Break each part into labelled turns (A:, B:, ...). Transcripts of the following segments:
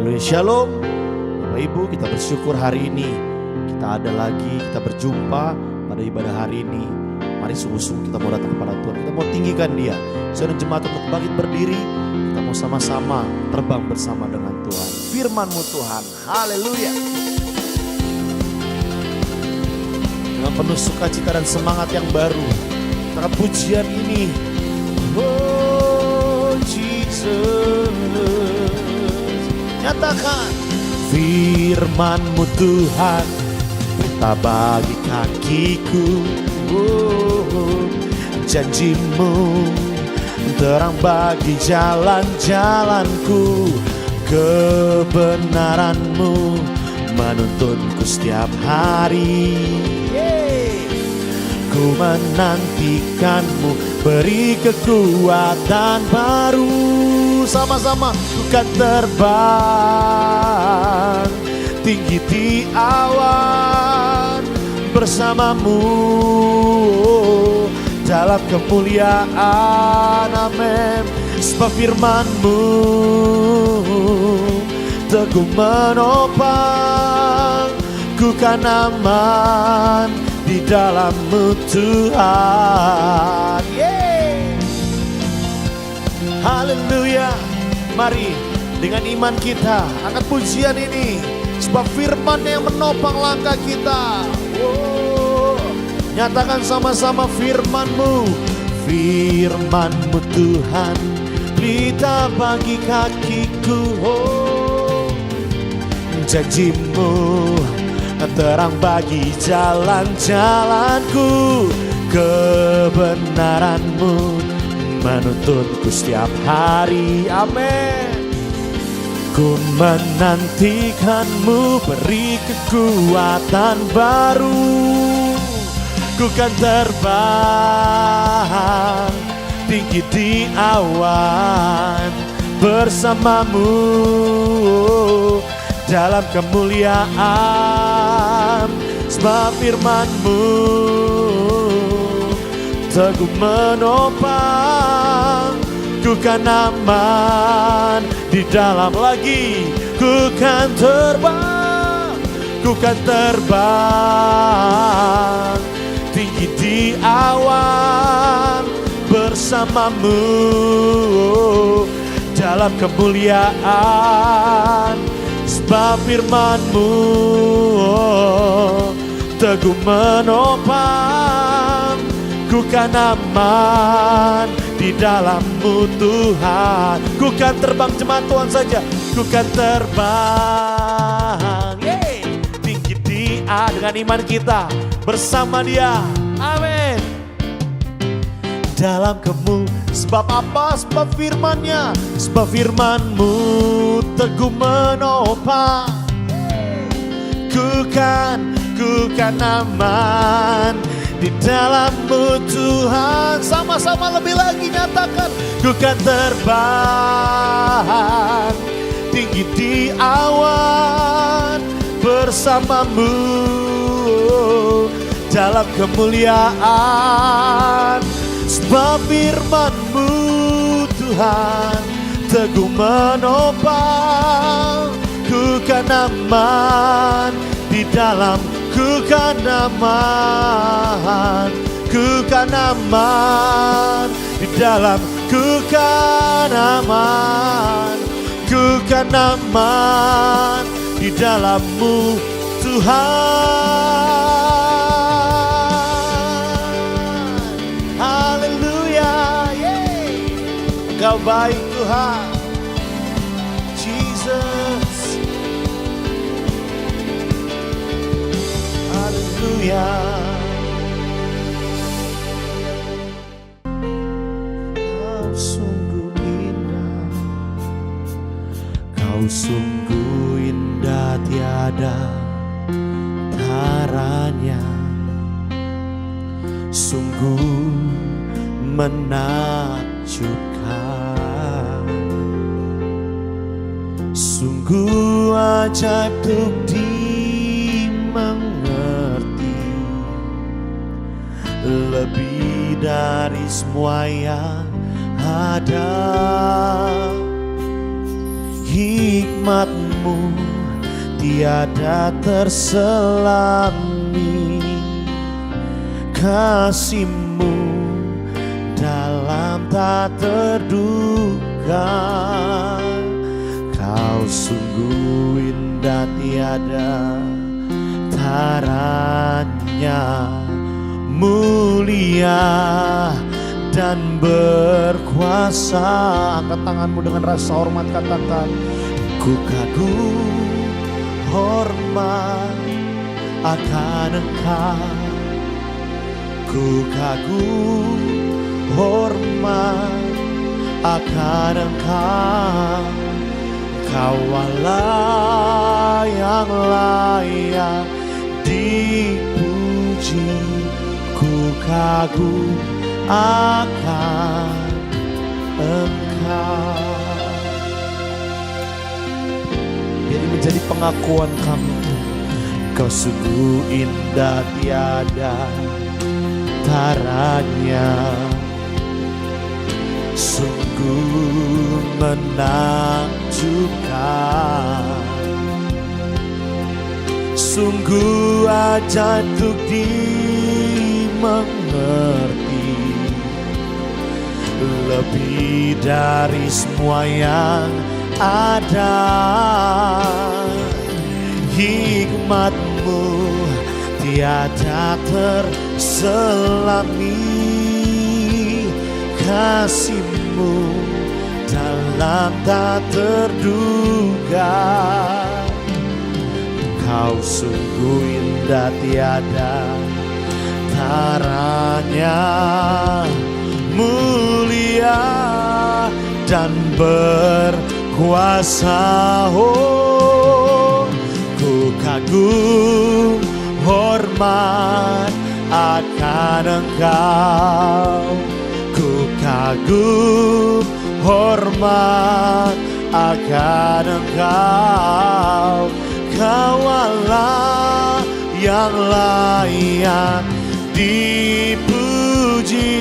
A: Haleluya, shalom. Bapak Ibu, kita bersyukur hari ini kita ada lagi, kita berjumpa pada ibadah hari ini. Mari sungguh-sungguh kita mau datang kepada Tuhan, kita mau tinggikan Dia. Saudara jemaat untuk bangkit berdiri, kita mau sama-sama terbang bersama dengan Tuhan. Firman-Mu Tuhan, haleluya. Dengan penuh sukacita dan semangat yang baru, kita pujian ini. Oh Jesus, nyatakan firman-Mu Tuhan, perintah bagi kakiku. Oh, janji-Mu terang bagi jalan-jalanku. Kebenaran-Mu menuntunku setiap hari. Ku menantikan-Mu, beri kekuatan baru. Sama-sama ku kan terbang tinggi di awan bersama-Mu dalam kemuliaan. Amin. Sebab firman-Mu teguh menopang, ku kan aman di dalam-Mu Tuhan. Haleluya. Mari dengan iman kita angkat pujian ini, sebab firman yang menopang langkah kita. Nyatakan sama-sama firman-Mu. Firman-Mu Tuhan, berita bagi kakiku. Janji-Mu terang bagi jalan-jalanku. Kebenaran-Mu menuntunku setiap hari. Amin. Ku menantikan-Mu, beri kekuatan baru. Ku kan terbang tinggi di awan bersama-Mu dalam kemuliaan. Sebab firman-Mu teguh menopang, ku kan aman di dalam. Lagi ku kan terbang, ku kan terbang tinggi di awan bersama-Mu dalam kemuliaan. Sebab firman-Mu teguh menopang, ku kan aman di dalam-Mu Tuhan. Ku kan terbang, jemaat Tuhan saja. Ku kan terbang tinggi di dengan iman kita bersama Dia. Amin. Dalam sebab apa? Sebab firman-Nya. Sebab firman-Mu teguh menopang, ku kan aman di dalam-Mu Tuhan. Sama-sama lebih lagi nyatakan, ku kan terbang tinggi di awan bersama-Mu dalam kemuliaan. Sebab firman-Mu Tuhan teguh menopang, ku kan aman di dalam. Ku kan aman, ku kan aman di dalam. Ku kan aman, ku kan aman di dalam-Mu Tuhan. Haleluya. Engkau baik Tuhan, Jesus. Haleluya. Kau sungguh indah, Kau sungguh indah, tiada taranya. Sungguh menakjubkan, sungguh ajaib untuk dimengerti. Lebih dari semua yang ada, hikmat hikmatmu tiada terselami, kasihmu dalam tak terduga. Kau sungguh indah tiada taranya, mulia dan berkuasa. Angkat tanganmu dengan rasa hormat, katakan, ku kagum hormat akan Engkau. Ku kagum hormat akan Engkau. Kau Allah yang layak dipuji. Ku kagum akan Engkau. Jadi menjadi pengakuan kami, Kau sungguh indah tiada taranya, sungguh menakjubkan, sungguh ajaib untuk dimengerti, lebih dari semua yang ada. Hikmatmu tiada terselami, kasihmu dalam tak terduga. Kau sungguh indah tiada taranya, mulia dan berkuasa. Oh, ku kagum hormat akan Engkau. Ku kagum hormat akan Engkau. Kau Allah yang layak dipuji.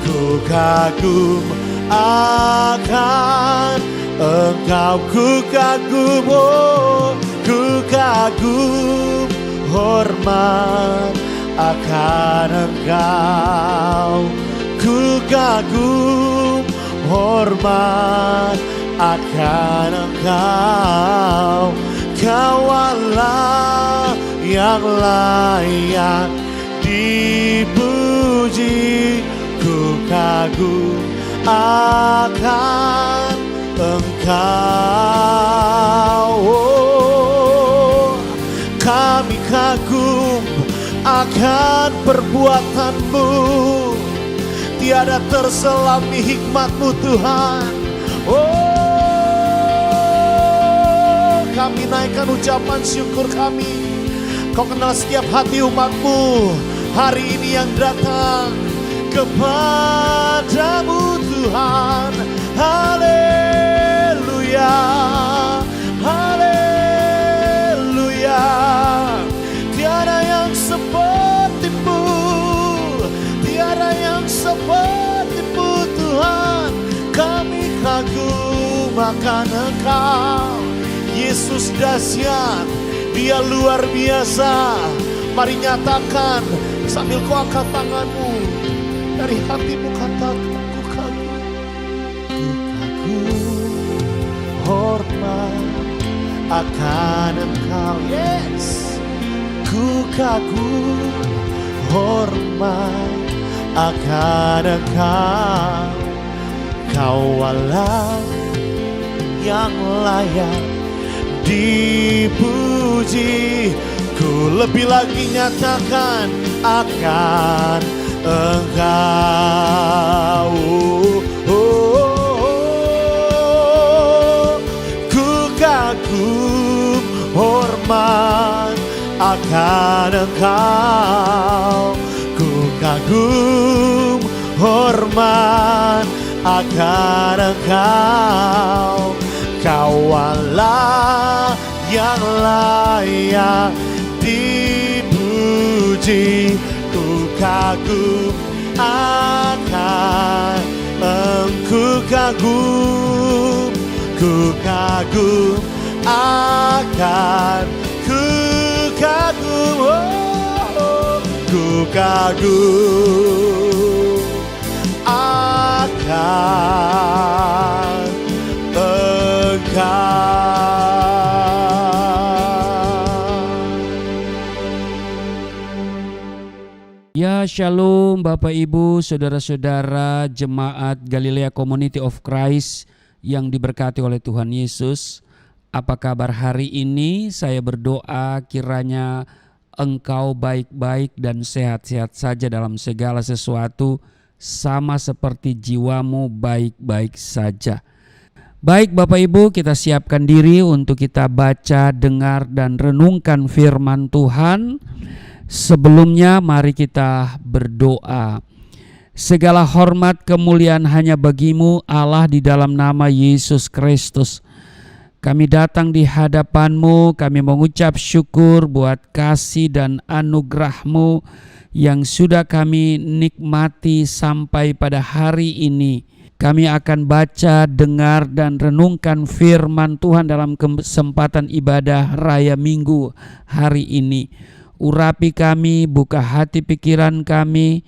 A: Ku kagum akan Engkau. Ku kagum, oh, ku kagum hormat akan Engkau. Ku kagum hormat akan Engkau. Kau Allah yang layak dipuji. Ku kagum akan Engkau. Oh, kami kagum akan perbuatan-Mu, tiada terselami hikmat-Mu Tuhan. Oh, kami naikkan ucapan syukur kami. Kau kenal setiap hati umat-Mu hari ini yang datang kepadamu Tuhan. Haleluya, haleluya. Tiada yang seperti-Mu, tiada yang seperti-Mu Tuhan. Kami kagum akan Engkau. Yesus dahsyat, Dia luar biasa. Mari nyatakan sambil kau angkat tanganmu, dari hatimu katakan, ku kagum, ku kagum hormat akan Engkau. Yes, ku kagum hormat akan Engkau. Kau Allah yang layak dipuji. Ku lebih lagi nyatakan akan Engkau. Ku kagum hormat akan Engkau. Ku kagum hormat akan Engkau. Kau Allah yang layak dipuji. Ku kagum akan Engkau. Ku kagum akan ku kagum, ku kagum akan Engkau.
B: Ya, shalom Bapak Ibu, saudara-saudara jemaat Galilea Community of Christ yang diberkati oleh Tuhan Yesus. Apa kabar hari ini? Saya berdoa kiranya engkau baik-baik dan sehat-sehat saja dalam segala sesuatu, sama seperti jiwamu baik-baik saja. Baik Bapak Ibu, kita siapkan diri untuk kita baca, dengar, dan renungkan firman Tuhan. Sebelumnya mari kita berdoa. Segala hormat kemuliaan hanya bagimu Allah di dalam nama Yesus Kristus. Kami datang di hadapan-Mu, kami mengucap syukur buat kasih dan anugerah-Mu yang sudah kami nikmati sampai pada hari ini. Kami akan baca, dengar, dan renungkan firman Tuhan dalam kesempatan ibadah Raya Minggu hari ini. Urapi kami, buka hati pikiran kami.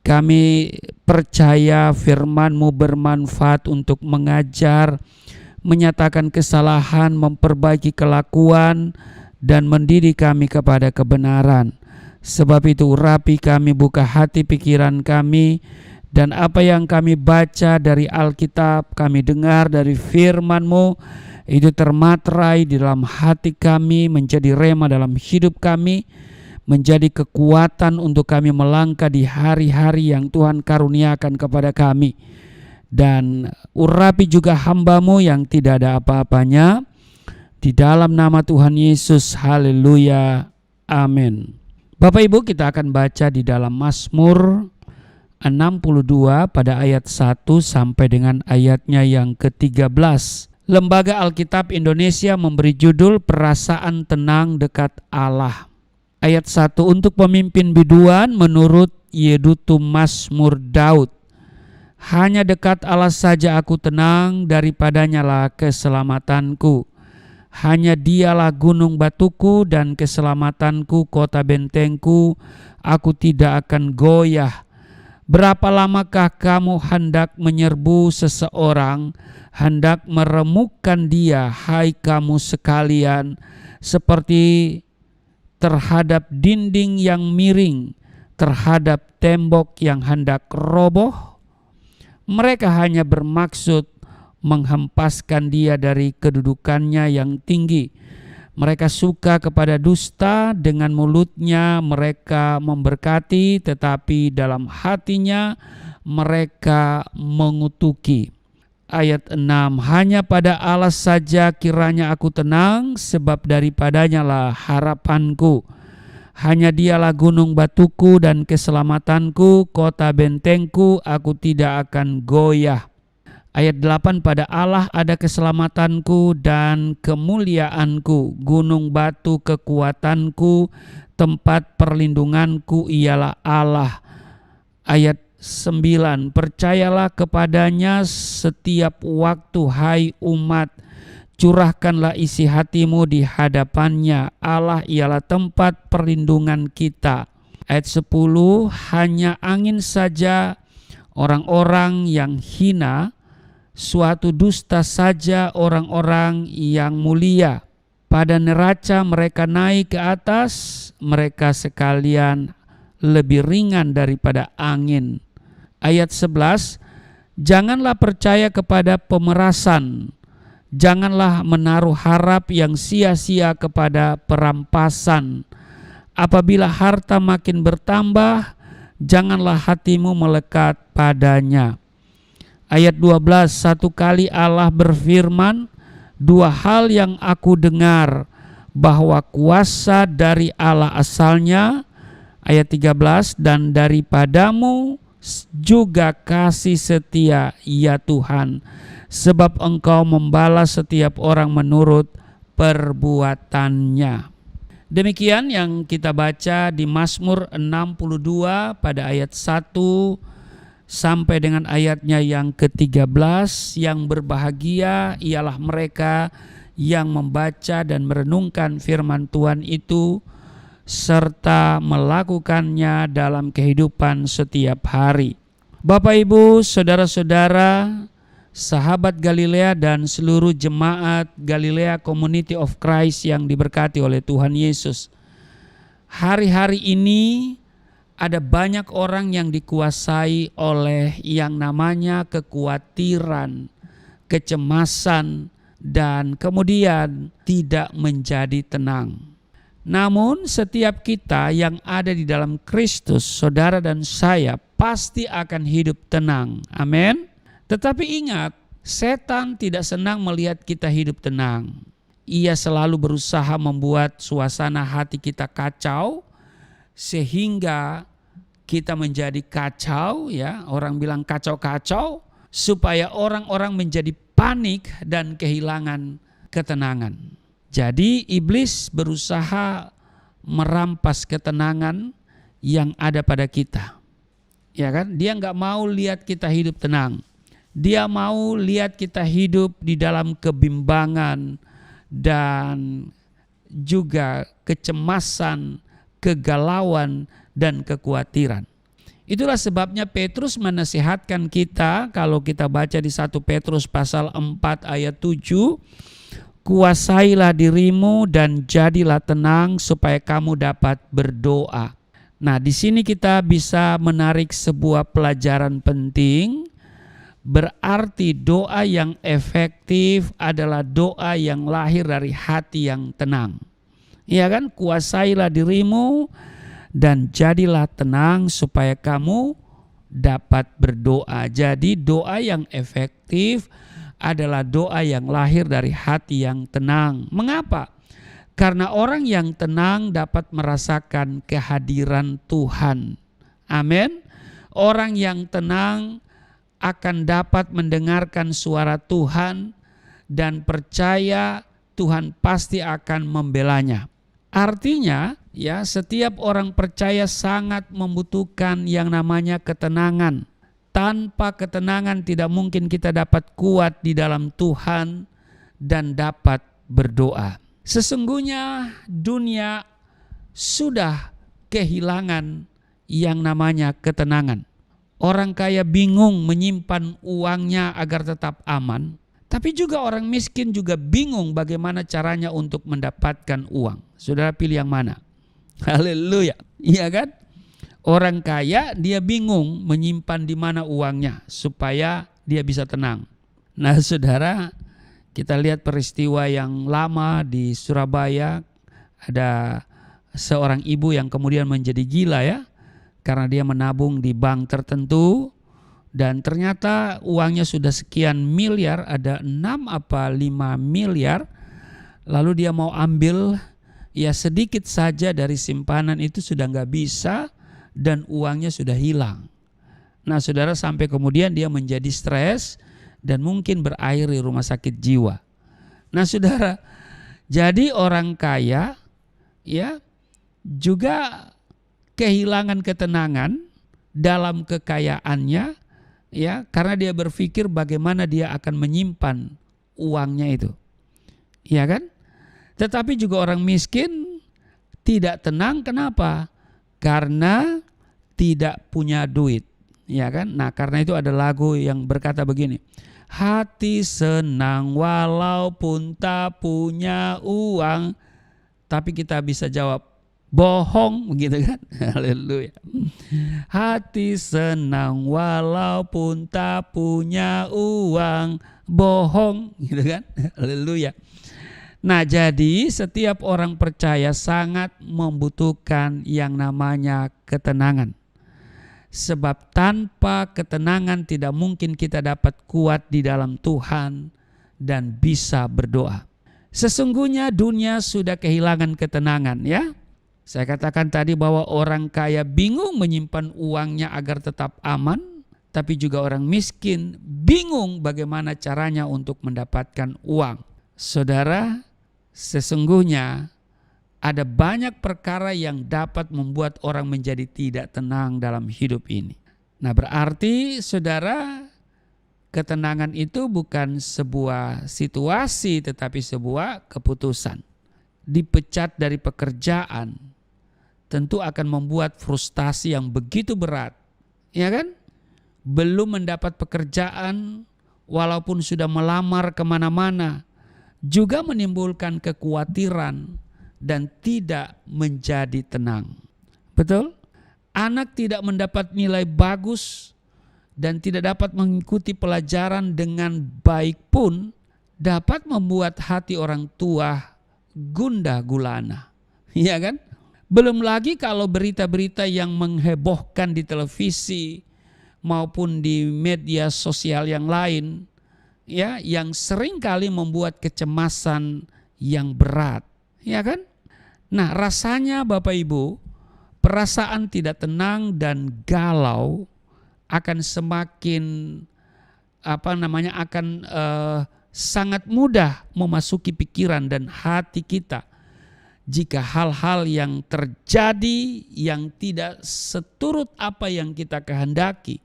B: Kami percaya firman-Mu bermanfaat untuk mengajar, menyatakan kesalahan, memperbaiki kelakuan, dan mendidik kami kepada kebenaran. Sebab itu urapi kami, buka hati pikiran kami, dan apa yang kami baca dari Alkitab, kami dengar dari firman-Mu, itu termaterai di dalam hati kami, menjadi rema dalam hidup kami, menjadi kekuatan untuk kami melangkah di hari-hari yang Tuhan karuniakan kepada kami. Dan urapi juga hamba-Mu yang tidak ada apa-apanya, di dalam nama Tuhan Yesus, haleluya, amin. Bapak Ibu, kita akan baca di dalam Mazmur 62 pada ayat 1 sampai dengan ayatnya yang ke-13. Lembaga Alkitab Indonesia memberi judul Perasaan Tenang Dekat Allah. Ayat 1, untuk pemimpin biduan menurut Yedutun Mazmur Daud. Hanya dekat Allah saja aku tenang, daripadanya lah keselamatanku. Hanya dialah gunung batuku dan keselamatanku, kota bentengku, aku tidak akan goyah. Berapa lamakah kamu hendak menyerbu seseorang, hendak meremukkan dia, hai kamu sekalian, seperti terhadap dinding yang miring, terhadap tembok yang hendak roboh? Mereka hanya bermaksud menghempaskan dia dari kedudukannya yang tinggi. Mereka suka kepada dusta, dengan mulutnya mereka memberkati, tetapi dalam hatinya mereka mengutuki. Ayat 6, hanya pada Allah saja kiranya aku tenang, sebab daripadanya lah harapanku. Hanya dialah gunung batuku dan keselamatanku, kota bentengku, aku tidak akan goyah. Ayat 8, pada Allah ada keselamatanku dan kemuliaanku, gunung batu kekuatanku, tempat perlindunganku ialah Allah. Ayat 9, percayalah kepadanya setiap waktu hai umat, curahkanlah isi hatimu di hadapannya, Allah ialah tempat perlindungan kita. Ayat 10, hanya angin saja orang-orang yang hina, suatu dusta saja orang-orang yang mulia. Pada neraca mereka naik ke atas, mereka sekalian lebih ringan daripada angin. Ayat 11, janganlah percaya kepada pemerasan, janganlah menaruh harap yang sia-sia kepada perampasan. Apabila harta makin bertambah, janganlah hatimu melekat padanya. Ayat 12, satu kali Allah berfirman, dua hal yang aku dengar, bahwa kuasa dari Allah asalnya. Ayat 13, dan daripadamu juga kasih setia ya Tuhan, sebab Engkau membalas setiap orang menurut perbuatannya. Demikian yang kita baca di Mazmur 62 pada ayat 1 sampai dengan ayatnya yang ke-13. Yang berbahagia ialah mereka yang membaca dan merenungkan firman Tuhan itu serta melakukannya dalam kehidupan setiap hari. Bapak, Ibu, saudara-saudara, sahabat Galilea dan seluruh jemaat Galilea Community of Christ yang diberkati oleh Tuhan Yesus. Hari-hari ini ada banyak orang yang dikuasai oleh yang namanya kekhawatiran, kecemasan, dan kemudian tidak menjadi tenang. Namun setiap kita yang ada di dalam Kristus, saudara dan saya, pasti akan hidup tenang. Amin. Tetapi ingat, setan tidak senang melihat kita hidup tenang. Ia selalu berusaha membuat suasana hati kita kacau sehingga kita menjadi kacau, ya, orang bilang kacau-kacau, supaya orang-orang menjadi panik dan kehilangan ketenangan. Jadi iblis berusaha merampas ketenangan yang ada pada kita. Ya kan? Dia nggak mau lihat kita hidup tenang. Dia mau lihat kita hidup di dalam kebimbangan dan juga kecemasan, kegalauan, dan kekhawatiran. Itulah sebabnya Petrus menasihatkan kita, kalau kita baca di 1 Petrus pasal 4 ayat 7, kuasailah dirimu dan jadilah tenang supaya kamu dapat berdoa. Nah, di sini kita bisa menarik sebuah pelajaran penting. Berarti doa yang efektif adalah doa yang lahir dari hati yang tenang. Iya kan? Kuasailah dirimu dan jadilah tenang supaya kamu dapat berdoa. Jadi doa yang efektif adalah doa yang lahir dari hati yang tenang. Mengapa? Karena orang yang tenang dapat merasakan kehadiran Tuhan. Amin. Orang yang tenang akan dapat mendengarkan suara Tuhan dan percaya Tuhan pasti akan membelanya. Artinya, ya, setiap orang percaya sangat membutuhkan yang namanya ketenangan. Tanpa ketenangan tidak mungkin kita dapat kuat di dalam Tuhan dan dapat berdoa. Sesungguhnya dunia sudah kehilangan yang namanya ketenangan. Orang kaya bingung menyimpan uangnya agar tetap aman. Tapi juga orang miskin juga bingung bagaimana caranya untuk mendapatkan uang. Saudara pilih yang mana? Haleluya. Iya kan? Orang kaya dia bingung menyimpan di mana uangnya supaya dia bisa tenang. Nah, saudara, kita lihat peristiwa yang lama di Surabaya. Ada seorang ibu yang kemudian menjadi gila, ya, karena dia menabung di bank tertentu. Dan ternyata uangnya sudah sekian miliar, ada 6 apa 5 miliar. Lalu dia mau ambil, ya sedikit saja dari simpanan itu sudah nggak bisa dan uangnya sudah hilang. Nah, saudara, sampai kemudian dia menjadi stres dan mungkin berakhir di rumah sakit jiwa. Nah, saudara, jadi orang kaya, ya, juga kehilangan ketenangan dalam kekayaannya, ya, karena dia berpikir bagaimana dia akan menyimpan uangnya itu. Ya kan? Tetapi juga orang miskin tidak tenang, kenapa? Karena tidak punya duit. Ya kan? Nah, karena itu ada lagu yang berkata begini. Hati senang walaupun tak punya uang. Tapi kita bisa jawab, bohong, begitu kan? Haleluya. Hati senang walaupun tak punya uang, bohong, gitu kan? Haleluya. Nah, jadi setiap orang percaya sangat membutuhkan yang namanya ketenangan. Sebab tanpa ketenangan tidak mungkin kita dapat kuat di dalam Tuhan dan bisa berdoa. Sesungguhnya dunia sudah kehilangan ketenangan, ya. Saya katakan tadi bahwa orang kaya bingung menyimpan uangnya agar tetap aman, tapi juga orang miskin bingung bagaimana caranya untuk mendapatkan uang. Saudara, sesungguhnya ada banyak perkara yang dapat membuat orang menjadi tidak tenang dalam hidup ini. Nah, berarti saudara, ketenangan itu bukan sebuah situasi tetapi sebuah keputusan. Dipecat dari pekerjaan tentu akan membuat frustasi yang begitu berat, ya kan? Belum mendapat pekerjaan walaupun sudah melamar kemana-mana juga menimbulkan kekhawatiran dan tidak menjadi tenang. Betul? Anak tidak mendapat nilai bagus dan tidak dapat mengikuti pelajaran dengan baik pun dapat membuat hati orang tua gundah gulana. Ya kan? Belum lagi kalau berita-berita yang menghebohkan di televisi maupun di media sosial yang lain, ya, yang sering kali membuat kecemasan yang berat, ya kan? Nah, rasanya Bapak Ibu, perasaan tidak tenang dan galau akan semakin sangat mudah memasuki pikiran dan hati kita jika hal-hal yang terjadi yang tidak seturut apa yang kita kehendaki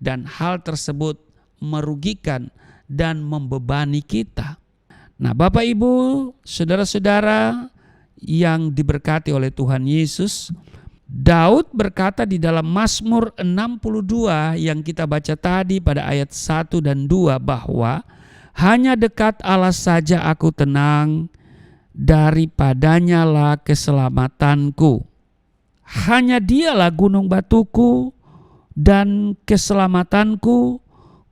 B: dan hal tersebut merugikan dan membebani kita. Nah, Bapak Ibu, saudara-saudara yang diberkati oleh Tuhan Yesus, Daud berkata di dalam Mazmur 62 yang kita baca tadi pada ayat 1 dan 2 bahwa hanya dekat Allah saja aku tenang, daripadanya lah keselamatanku. Hanya dialah gunung batuku dan keselamatanku,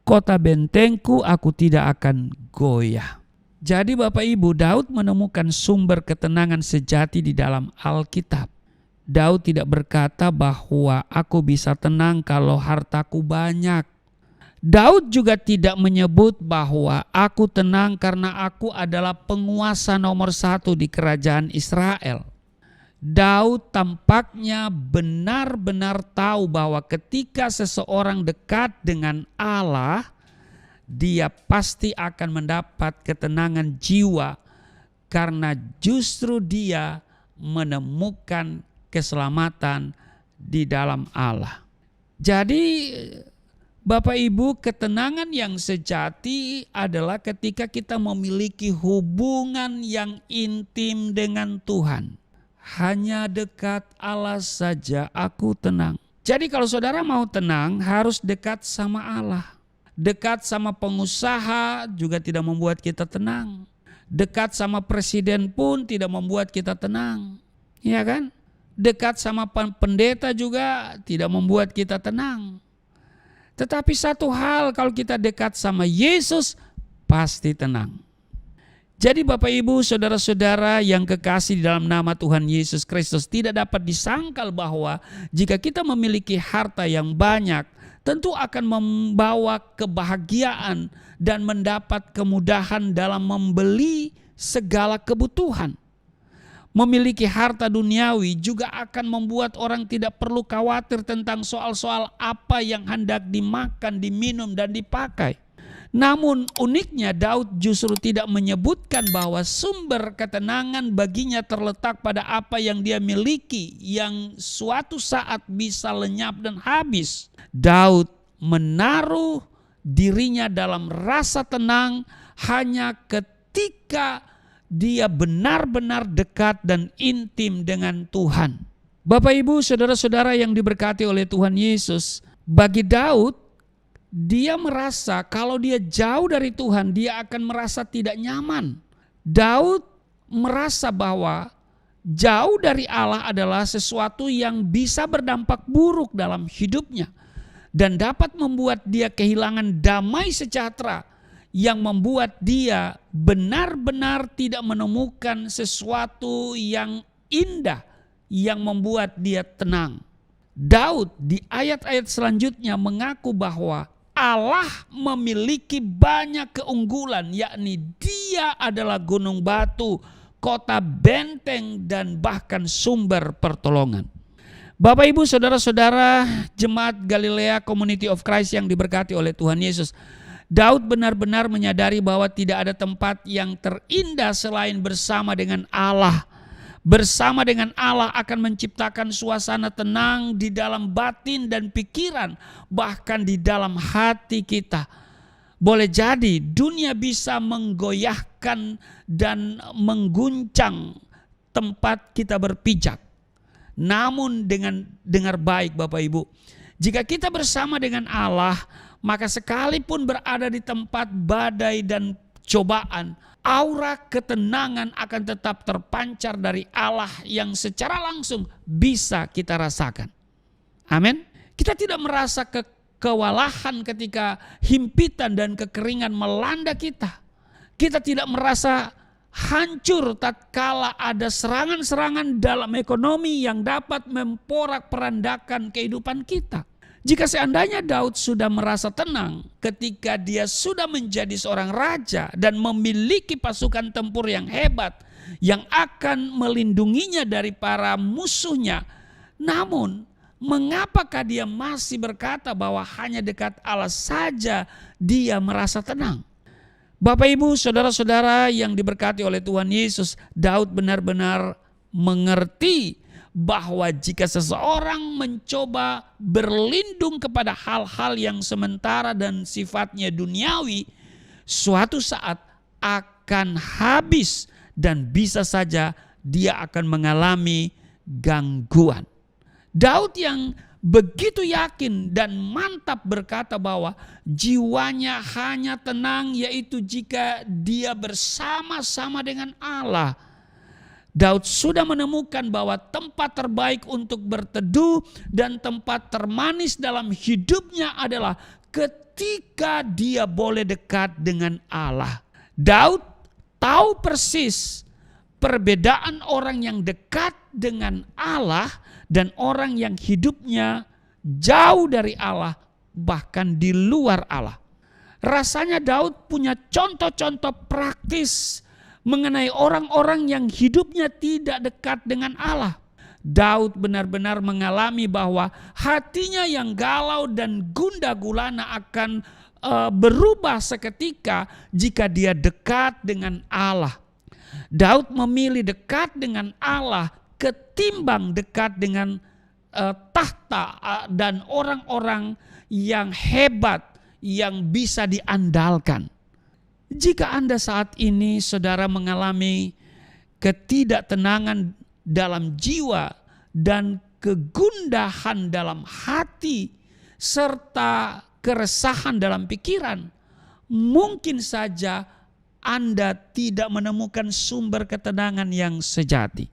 B: kota bentengku, aku tidak akan goyah. Jadi Bapak Ibu, Daud menemukan sumber ketenangan sejati di dalam Alkitab. Daud tidak berkata bahwa aku bisa tenang kalau hartaku banyak. Daud juga tidak menyebut bahwa aku tenang karena aku adalah penguasa nomor 1 di kerajaan Israel. Daud tampaknya benar-benar tahu bahwa ketika seseorang dekat dengan Allah, dia pasti akan mendapat ketenangan jiwa karena justru dia menemukan keselamatan di dalam Allah. Jadi Bapak Ibu, ketenangan yang sejati adalah ketika kita memiliki hubungan yang intim dengan Tuhan. Hanya dekat Allah saja aku tenang. Jadi kalau saudara mau tenang harus dekat sama Allah. Dekat sama pengusaha juga tidak membuat kita tenang. Dekat sama presiden pun tidak membuat kita tenang. Ya kan? Dekat sama pendeta juga tidak membuat kita tenang. Tetapi satu hal, kalau kita dekat sama Yesus, pasti tenang. Jadi Bapak Ibu, saudara-saudara yang kekasih di dalam nama Tuhan Yesus Kristus, tidak dapat disangkal bahwa jika kita memiliki harta yang banyak, tentu akan membawa kebahagiaan dan mendapat kemudahan dalam membeli segala kebutuhan. Memiliki harta duniawi juga akan membuat orang tidak perlu khawatir tentang soal-soal apa yang hendak dimakan, diminum, dan dipakai. Namun uniknya Daud justru tidak menyebutkan bahwa sumber ketenangan baginya terletak pada apa yang dia miliki yang suatu saat bisa lenyap dan habis. Daud menaruh dirinya dalam rasa tenang hanya ketika dia benar-benar dekat dan intim dengan Tuhan. Bapak Ibu, saudara-saudara yang diberkati oleh Tuhan Yesus, bagi Daud, dia merasa kalau dia jauh dari Tuhan, dia akan merasa tidak nyaman. Daud merasa bahwa jauh dari Allah adalah sesuatu yang bisa berdampak buruk dalam hidupnya dan dapat membuat dia kehilangan damai sejahtera yang membuat dia benar-benar tidak menemukan sesuatu yang indah yang membuat dia tenang. Daud di ayat-ayat selanjutnya mengaku bahwa Allah memiliki banyak keunggulan, yakni Dia adalah gunung batu, kota benteng, dan bahkan sumber pertolongan. Bapak Ibu, saudara-saudara jemaat Galilea Community of Christ yang diberkati oleh Tuhan Yesus, Daud benar-benar menyadari bahwa tidak ada tempat yang terindah selain bersama dengan Allah. Bersama dengan Allah akan menciptakan suasana tenang di dalam batin dan pikiran, bahkan di dalam hati kita. Boleh jadi dunia bisa menggoyahkan dan mengguncang tempat kita berpijak. Namun dengar baik Bapak Ibu, jika kita bersama dengan Allah, maka sekalipun berada di tempat badai dan cobaan, aura ketenangan akan tetap terpancar dari Allah yang secara langsung bisa kita rasakan. Amin. Kita tidak merasa kewalahan ketika himpitan dan kekeringan melanda kita. Kita tidak merasa hancur tatkala ada serangan-serangan dalam ekonomi yang dapat memporak-perandakan kehidupan kita. Jika seandainya Daud sudah merasa tenang ketika dia sudah menjadi seorang raja dan memiliki pasukan tempur yang hebat yang akan melindunginya dari para musuhnya, namun mengapakah dia masih berkata bahwa hanya dekat Allah saja dia merasa tenang? Bapak Ibu, saudara-saudara yang diberkati oleh Tuhan Yesus, Daud benar-benar mengerti bahwa jika seseorang mencoba berlindung kepada hal-hal yang sementara dan sifatnya duniawi, suatu saat akan habis dan bisa saja dia akan mengalami gangguan. Daud yang begitu yakin dan mantap berkata bahwa jiwanya hanya tenang yaitu jika dia bersama-sama dengan Allah. Daud sudah menemukan bahwa tempat terbaik untuk berteduh dan tempat termanis dalam hidupnya adalah ketika dia boleh dekat dengan Allah. Daud tahu persis perbedaan orang yang dekat dengan Allah dan orang yang hidupnya jauh dari Allah, bahkan di luar Allah. Rasanya Daud punya contoh-contoh praktis mengenai orang-orang yang hidupnya tidak dekat dengan Allah. Daud benar-benar mengalami bahwa hatinya yang galau dan gundah gulana akan berubah seketika jika dia dekat dengan Allah. Daud memilih dekat dengan Allah ketimbang dekat dengan tahta dan orang-orang yang hebat yang bisa diandalkan. Jika Anda saat ini saudara mengalami ketidaktenangan dalam jiwa dan kegundahan dalam hati serta keresahan dalam pikiran, mungkin saja Anda tidak menemukan sumber ketenangan yang sejati.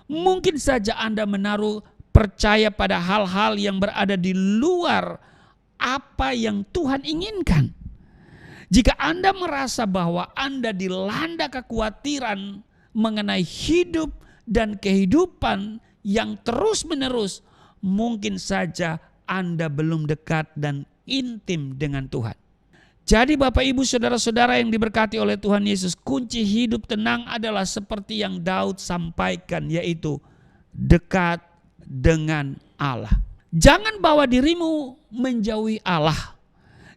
B: Mungkin saja Anda menaruh percaya pada hal-hal yang berada di luar apa yang Tuhan inginkan. Jika Anda merasa bahwa Anda dilanda kekhawatiran mengenai hidup dan kehidupan yang terus-menerus, mungkin saja Anda belum dekat dan intim dengan Tuhan. Jadi Bapak Ibu saudara-saudara yang diberkati oleh Tuhan Yesus, kunci hidup tenang adalah seperti yang Daud sampaikan, yaitu dekat dengan Allah. Jangan bawa dirimu menjauhi Allah.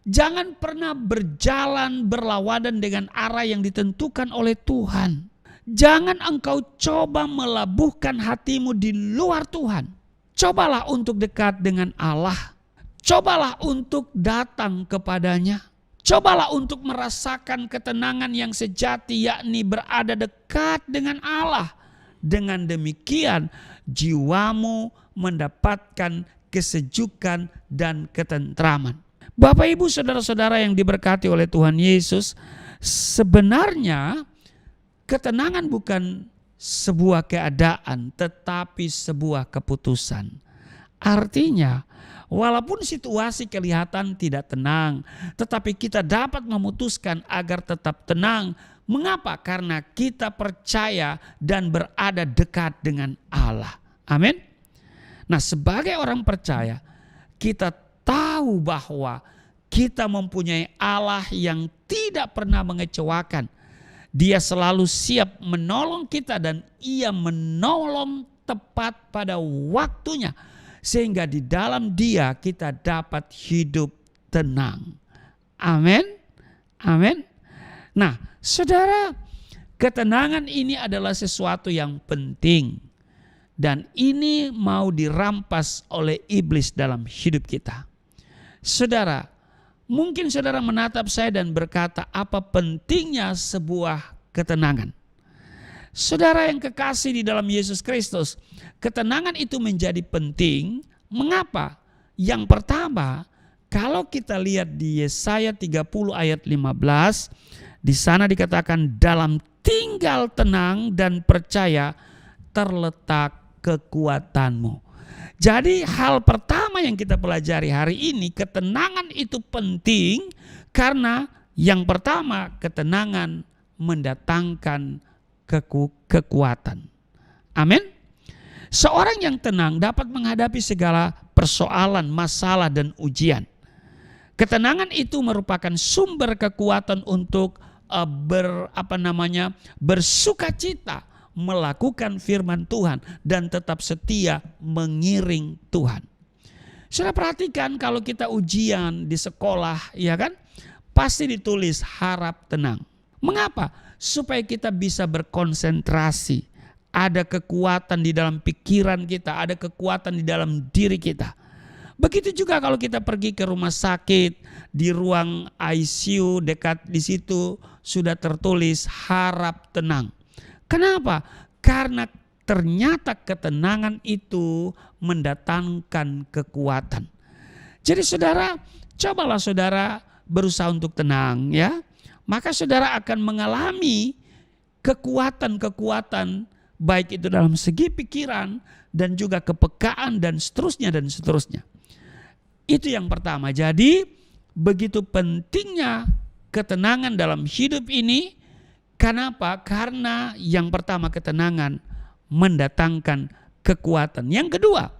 B: Jangan pernah berjalan berlawanan dengan arah yang ditentukan oleh Tuhan. Jangan engkau coba melabuhkan hatimu di luar Tuhan. Cobalah untuk dekat dengan Allah. Cobalah untuk datang kepadanya. Cobalah untuk merasakan ketenangan yang sejati, yakni berada dekat dengan Allah. Dengan demikian jiwamu mendapatkan kesejukan dan ketentraman. Bapak Ibu saudara-saudara yang diberkati oleh Tuhan Yesus, sebenarnya ketenangan bukan sebuah keadaan tetapi sebuah keputusan. Artinya walaupun situasi kelihatan tidak tenang, tetapi kita dapat memutuskan agar tetap tenang. Mengapa? Karena kita percaya dan berada dekat dengan Allah. Amin. Nah, sebagai orang percaya, kita tahu bahwa kita mempunyai Allah yang tidak pernah mengecewakan. Dia selalu siap menolong kita dan Ia menolong tepat pada waktunya. Sehingga di dalam Dia kita dapat hidup tenang. Amin. Amin. Nah, saudara, ketenangan ini adalah sesuatu yang penting. Dan ini mau dirampas oleh iblis dalam hidup kita. Saudara, Mungkin saudara menatap saya dan berkata, apa pentingnya sebuah ketenangan? Saudara yang kekasih di dalam Yesus Kristus, ketenangan itu menjadi penting. Mengapa? Yang pertama, kalau kita lihat di Yesaya 30 ayat 15, di sana dikatakan dalam tinggal tenang dan percaya terletak kekuatanmu. Jadi hal pertama yang kita pelajari hari ini, ketenangan itu penting karena yang pertama, ketenangan mendatangkan kekuatan. Amin. Seorang yang tenang dapat menghadapi segala persoalan, masalah dan ujian. Ketenangan itu merupakan sumber kekuatan untuk bersukacita, melakukan firman Tuhan dan tetap setia mengiring Tuhan. Sudah perhatikan kalau kita ujian di sekolah, ya kan? Pasti ditulis harap tenang. Mengapa? Supaya kita bisa berkonsentrasi. Ada kekuatan di dalam pikiran kita, ada kekuatan di dalam diri kita. Begitu juga kalau kita pergi ke rumah sakit, di ruang ICU dekat di situ sudah tertulis harap tenang. Kenapa? Karena ternyata ketenangan itu mendatangkan kekuatan. Jadi saudara, cobalah saudara berusaha untuk tenang ya. Maka saudara akan mengalami kekuatan-kekuatan baik itu dalam segi pikiran dan juga kepekaan dan seterusnya dan seterusnya. Itu yang pertama. Jadi begitu pentingnya ketenangan dalam hidup ini. Kenapa? Karena yang pertama ketenangan mendatangkan kekuatan. Yang kedua,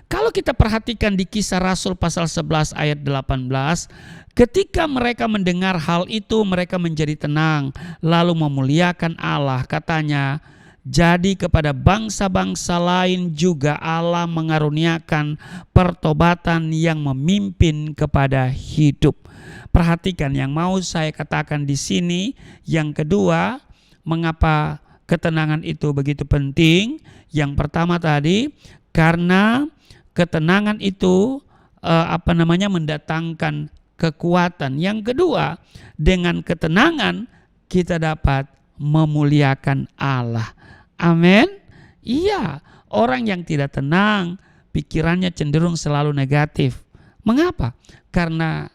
B: kalau kita perhatikan di Kisah Rasul pasal 11 ayat 18, ketika mereka mendengar hal itu mereka menjadi tenang lalu memuliakan Allah. Katanya, jadi kepada bangsa-bangsa lain juga Allah mengaruniakan pertobatan yang memimpin kepada hidup. Perhatikan yang mau saya katakan di sini. Yang kedua, mengapa ketenangan itu begitu penting? Yang pertama tadi, karena ketenangan itu mendatangkan kekuatan. Yang kedua, dengan ketenangan kita dapat memuliakan Allah. Amin. Iya, orang yang tidak tenang, pikirannya cenderung selalu negatif. Mengapa? Karena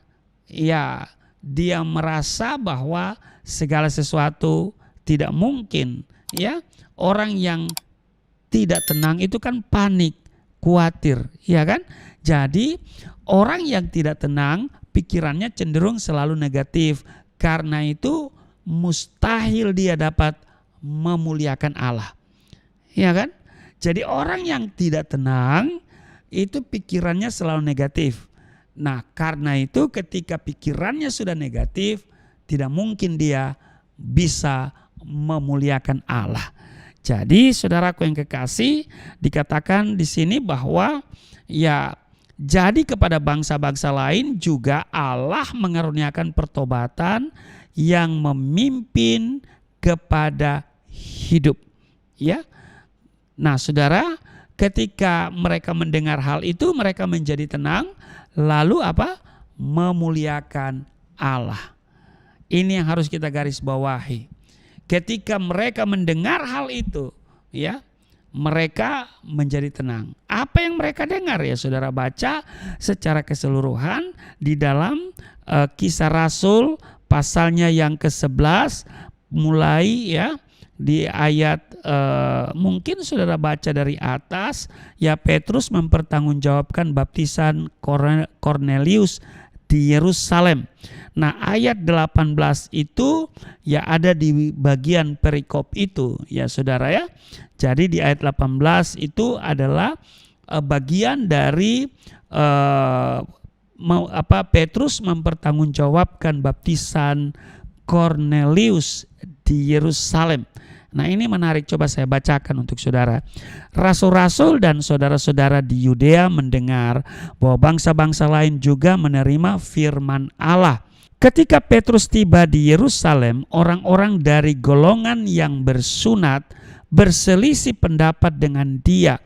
B: ya dia merasa bahwa segala sesuatu tidak mungkin. Ya, orang yang tidak tenang itu kan panik, khawatir, ya kan? Jadi orang yang tidak tenang pikirannya cenderung selalu negatif. Karena itu mustahil dia dapat memuliakan Allah. Ya kan? Jadi orang yang tidak tenang itu pikirannya selalu negatif. Nah, karena itu ketika pikirannya sudah negatif, tidak mungkin dia bisa memuliakan Allah. Jadi saudaraku yang kekasih, dikatakan di sini bahwa ya jadi kepada bangsa-bangsa lain juga Allah mengaruniakan pertobatan yang memimpin kepada hidup. Ya. Nah, saudara, ketika mereka mendengar hal itu mereka menjadi tenang, lalu apa? Memuliakan Allah. Ini yang harus kita garis bawahi. Ketika mereka mendengar hal itu, ya, mereka menjadi tenang. Apa yang mereka dengar ya saudara baca secara keseluruhan di dalam Kisah Rasul pasalnya yang ke-11 mulai ya di ayat mungkin saudara baca dari atas ya, Petrus mempertanggungjawabkan baptisan Kornelius di Yerusalem. Nah, ayat 18 itu ya ada di bagian perikop itu ya saudara ya. Jadi di ayat 18 itu adalah bagian dari Petrus mempertanggungjawabkan baptisan Kornelius di Yerusalem. Nah, ini menarik, coba saya bacakan untuk saudara. Rasul-rasul dan saudara-saudara di Yudea mendengar bahwa bangsa-bangsa lain juga menerima firman Allah. Ketika Petrus tiba di Yerusalem, orang-orang dari golongan yang bersunat berselisih pendapat dengan dia.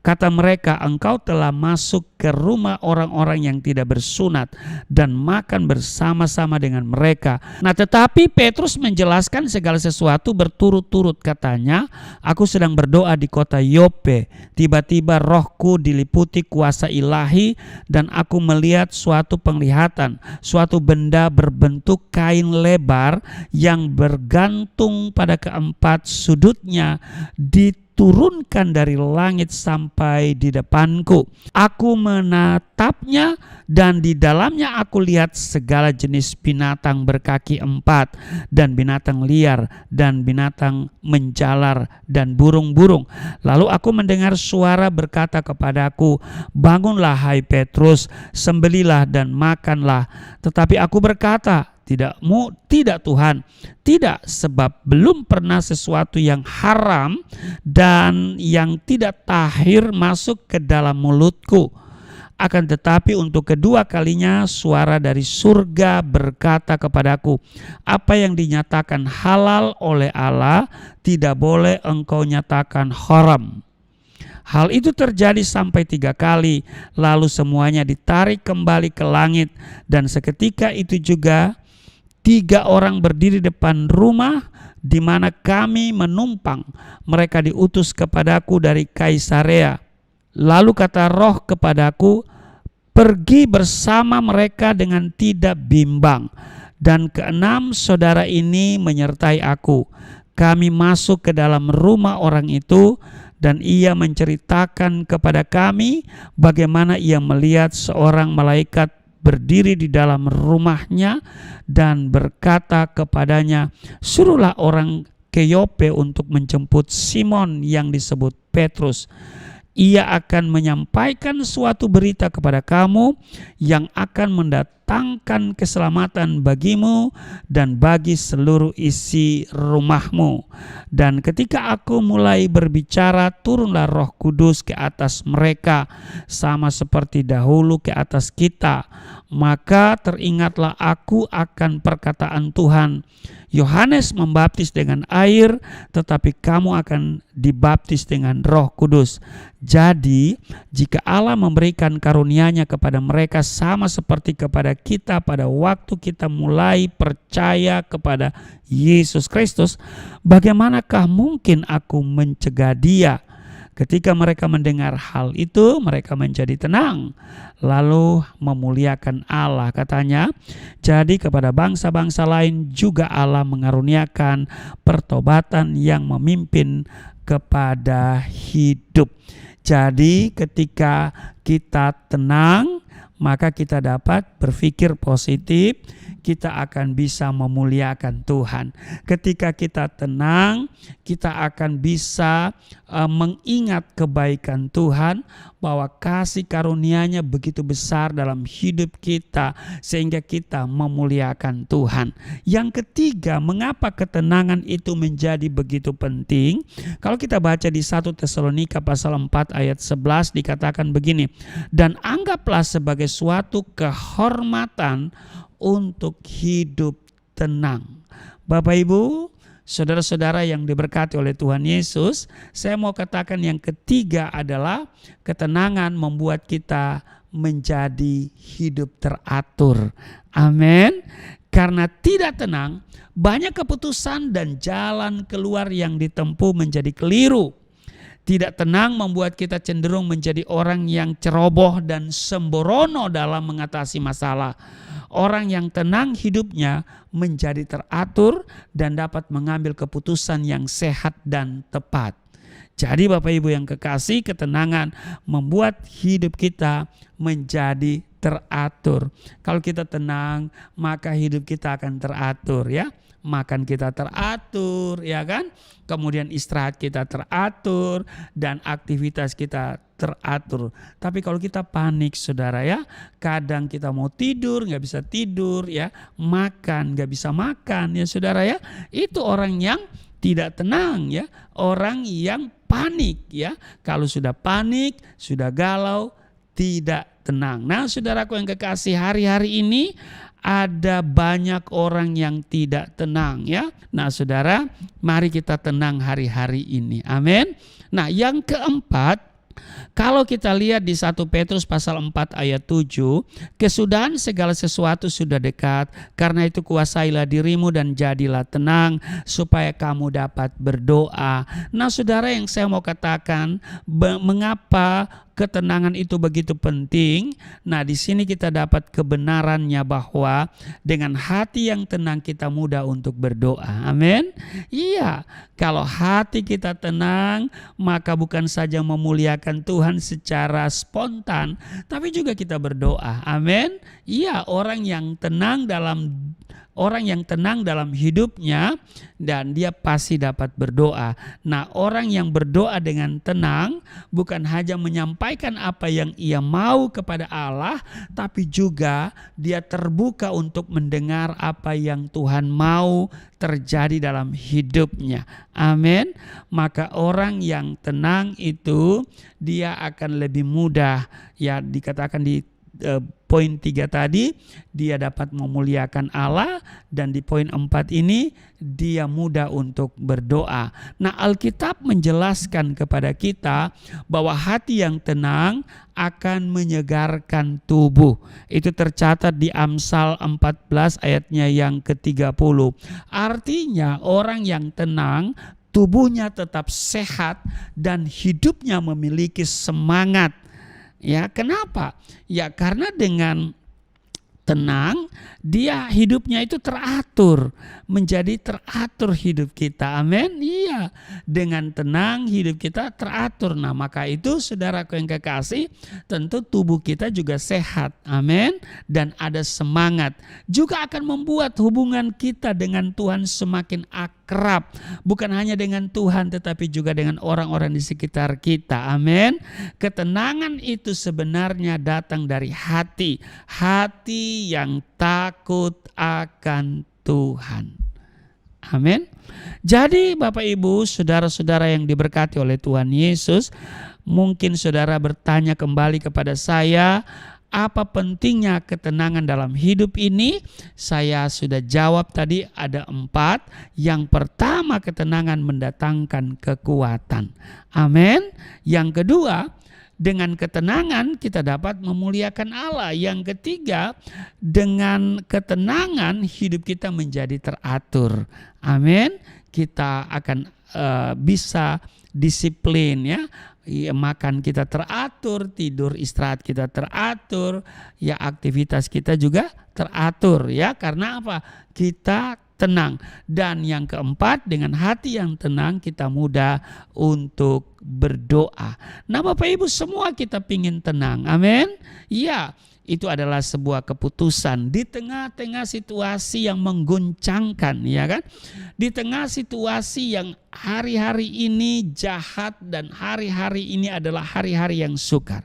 B: Kata mereka, engkau telah masuk ke rumah orang-orang yang tidak bersunat dan makan bersama-sama dengan mereka. Nah, tetapi Petrus menjelaskan segala sesuatu berturut-turut. Katanya, aku sedang berdoa di kota Yope. Tiba-tiba rohku diliputi kuasa ilahi dan aku melihat suatu penglihatan, suatu benda berbentuk kain lebar yang bergantung pada keempat sudutnya diturunkan dari langit sampai di depanku. Aku menatapnya dan di dalamnya aku lihat segala jenis binatang berkaki 4 dan binatang liar dan binatang menjalar dan burung-burung. Lalu aku mendengar suara berkata kepadaku, bangunlah hai Petrus, sembelilah dan makanlah. Tetapi aku berkata, tidak Tuhan, tidak, sebab belum pernah sesuatu yang haram dan yang tidak tahir masuk ke dalam mulutku. Akan tetapi untuk kedua kalinya suara dari surga berkata kepadaku, apa yang dinyatakan halal oleh Allah tidak boleh engkau nyatakan haram. Hal itu terjadi sampai 3 kali, lalu semuanya ditarik kembali ke langit. Dan seketika itu juga 3 orang berdiri depan rumah di mana kami menumpang. Mereka diutus kepadaku dari Kaisarea. Lalu kata roh kepadaku, pergi bersama mereka dengan tidak bimbang. Dan ke-6 saudara ini menyertai aku. Kami masuk ke dalam rumah orang itu dan ia menceritakan kepada kami bagaimana ia melihat seorang malaikat berdiri di dalam rumahnya dan berkata kepadanya, suruhlah orang ke Yope untuk menjemput Simon yang disebut Petrus. Ia akan menyampaikan suatu berita kepada kamu yang akan mendatangkan keselamatan bagimu dan bagi seluruh isi rumahmu. Dan ketika aku mulai berbicara, turunlah Roh Kudus ke atas mereka, sama seperti dahulu ke atas kita. Maka teringatlah aku akan perkataan Tuhan, Yohanes membaptis dengan air, tetapi kamu akan dibaptis dengan Roh Kudus. Jadi, jika Allah memberikan karunia-Nya kepada mereka sama seperti kepada kita pada waktu kita mulai percaya kepada Yesus Kristus, bagaimanakah mungkin aku mencegah dia? Ketika mereka mendengar hal itu, mereka menjadi tenang, lalu memuliakan Allah. Katanya, jadi kepada bangsa-bangsa lain juga Allah mengaruniakan pertobatan yang memimpin kepada hidup. Jadi ketika kita tenang, maka kita dapat berpikir positif, kita akan bisa memuliakan Tuhan. Ketika kita tenang, kita akan bisa mengingat kebaikan Tuhan, bahwa kasih karunia-Nya begitu besar dalam hidup kita sehingga kita memuliakan Tuhan. Yang ketiga, mengapa ketenangan itu menjadi begitu penting? Kalau kita baca di 1 Tesalonika pasal 4 ayat 11 dikatakan begini, dan anggaplah sebagai suatu kehormatan untuk hidup tenang. Bapak Ibu, saudara-saudara yang diberkati oleh Tuhan Yesus, saya mau katakan yang ketiga adalah ketenangan membuat kita menjadi hidup teratur. Amin. Karena tidak tenang, banyak keputusan dan jalan keluar yang ditempuh menjadi keliru. Tidak tenang membuat kita cenderung menjadi orang yang ceroboh dan sembrono dalam mengatasi masalah. Orang yang tenang hidupnya menjadi teratur dan dapat mengambil keputusan yang sehat dan tepat. Jadi Bapak Ibu yang kekasih, ketenangan membuat hidup kita menjadi teratur. Kalau kita tenang, maka hidup kita akan teratur ya. Makan kita teratur ya kan, kemudian istirahat kita teratur dan aktivitas kita teratur. Tapi kalau kita panik saudara ya, kadang kita mau tidur nggak bisa tidur ya, makan nggak bisa makan ya saudara ya, itu orang yang tidak tenang ya, orang yang panik ya. Kalau sudah panik, sudah galau, tidak tenang. Nah saudaraku yang kekasih, hari-hari ini ada banyak orang yang tidak tenang ya. Nah saudara, mari kita tenang hari-hari ini. Amin. Nah yang keempat, Kalau kita lihat di 1 Petrus pasal 4 ayat 7, kesudahan segala sesuatu sudah dekat, karena itu kuasailah dirimu dan jadilah tenang supaya kamu dapat berdoa. Nah saudara, yang saya mau katakan, mengapa ketenangan itu begitu penting? Nah di sini kita dapat kebenarannya bahwa dengan hati yang tenang kita mudah untuk berdoa. Amin. Iya, kalau hati kita tenang, maka bukan saja memuliakan Tuhan secara spontan, tapi juga kita berdoa. Amin. Iya, orang yang tenang dalam hidupnya, dan dia pasti dapat berdoa. Nah, orang yang berdoa dengan tenang bukan hanya menyampaikan apa yang ia mau kepada Allah, tapi juga dia terbuka untuk mendengar apa yang Tuhan mau terjadi dalam hidupnya. Amin. Maka orang yang tenang itu dia akan lebih mudah, ya dikatakan di poin 3 tadi, dia dapat memuliakan Allah, dan di poin 4 ini dia mudah untuk berdoa. Nah, Alkitab menjelaskan kepada kita bahwa hati yang tenang akan menyegarkan tubuh. Itu tercatat di Amsal 14 ayatnya yang ke-30. Artinya orang yang tenang tubuhnya tetap sehat dan hidupnya memiliki semangat. Ya, kenapa? Ya karena dengan tenang dia hidupnya itu teratur, menjadi teratur hidup kita. Amin. Iya, dengan tenang hidup kita teratur. Nah maka itu saudaraku yang kekasih, tentu tubuh kita juga sehat. Amin. Dan ada semangat, juga akan membuat hubungan kita dengan Tuhan semakin akrab, bukan hanya dengan Tuhan tetapi juga dengan orang-orang di sekitar kita. Amin. Ketenangan itu sebenarnya datang dari hati yang takut akan Tuhan. Amin. Jadi Bapak Ibu, saudara-saudara yang diberkati oleh Tuhan Yesus, mungkin saudara bertanya kembali kepada saya, apa pentingnya ketenangan dalam hidup ini? Saya sudah jawab tadi, ada 4. Yang pertama, ketenangan mendatangkan kekuatan. Amin. Yang kedua, dengan ketenangan kita dapat memuliakan Allah. Yang ketiga, dengan ketenangan hidup kita menjadi teratur. Amin. Kita akan bisa disiplin, ya. Makan kita teratur, tidur istirahat kita teratur, ya aktivitas kita juga teratur, ya. Karena apa? Kita tenang. Dan yang keempat, dengan hati yang tenang kita mudah untuk berdoa. Nah Bapak Ibu, semua kita pingin tenang. Amin. Iya, itu adalah sebuah keputusan di tengah-tengah situasi yang mengguncangkan, ya kan? Di tengah situasi yang hari-hari ini jahat dan hari-hari ini adalah hari-hari yang sukar.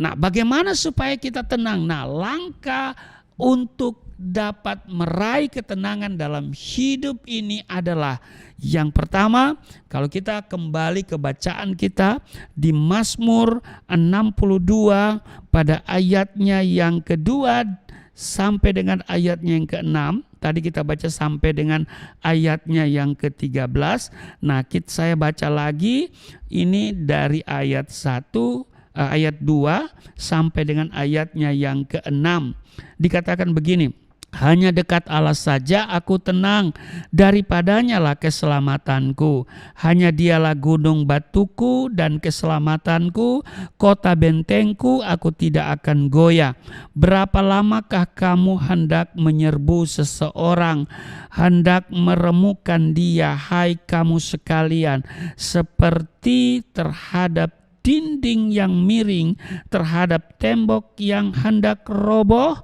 B: Nah, bagaimana supaya kita tenang? Nah, langkah untuk dapat meraih ketenangan dalam hidup ini adalah, yang pertama, kalau kita kembali ke bacaan kita di Mazmur 62 pada ayatnya yang kedua sampai dengan ayatnya yang ke-6. Tadi kita baca sampai dengan ayatnya yang ke-13. Nah, saya baca lagi ini dari ayat 2 sampai dengan ayatnya yang ke-6. Dikatakan begini, hanya dekat Allah saja aku tenang, daripadanya lah keselamatanku. Hanya dialah gunung batuku dan keselamatanku, kota bentengku, aku tidak akan goyah. Berapa lamakah kamu hendak menyerbu seseorang, hendak meremukkan dia, hai kamu sekalian, seperti terhadap dinding yang miring, terhadap tembok yang hendak roboh.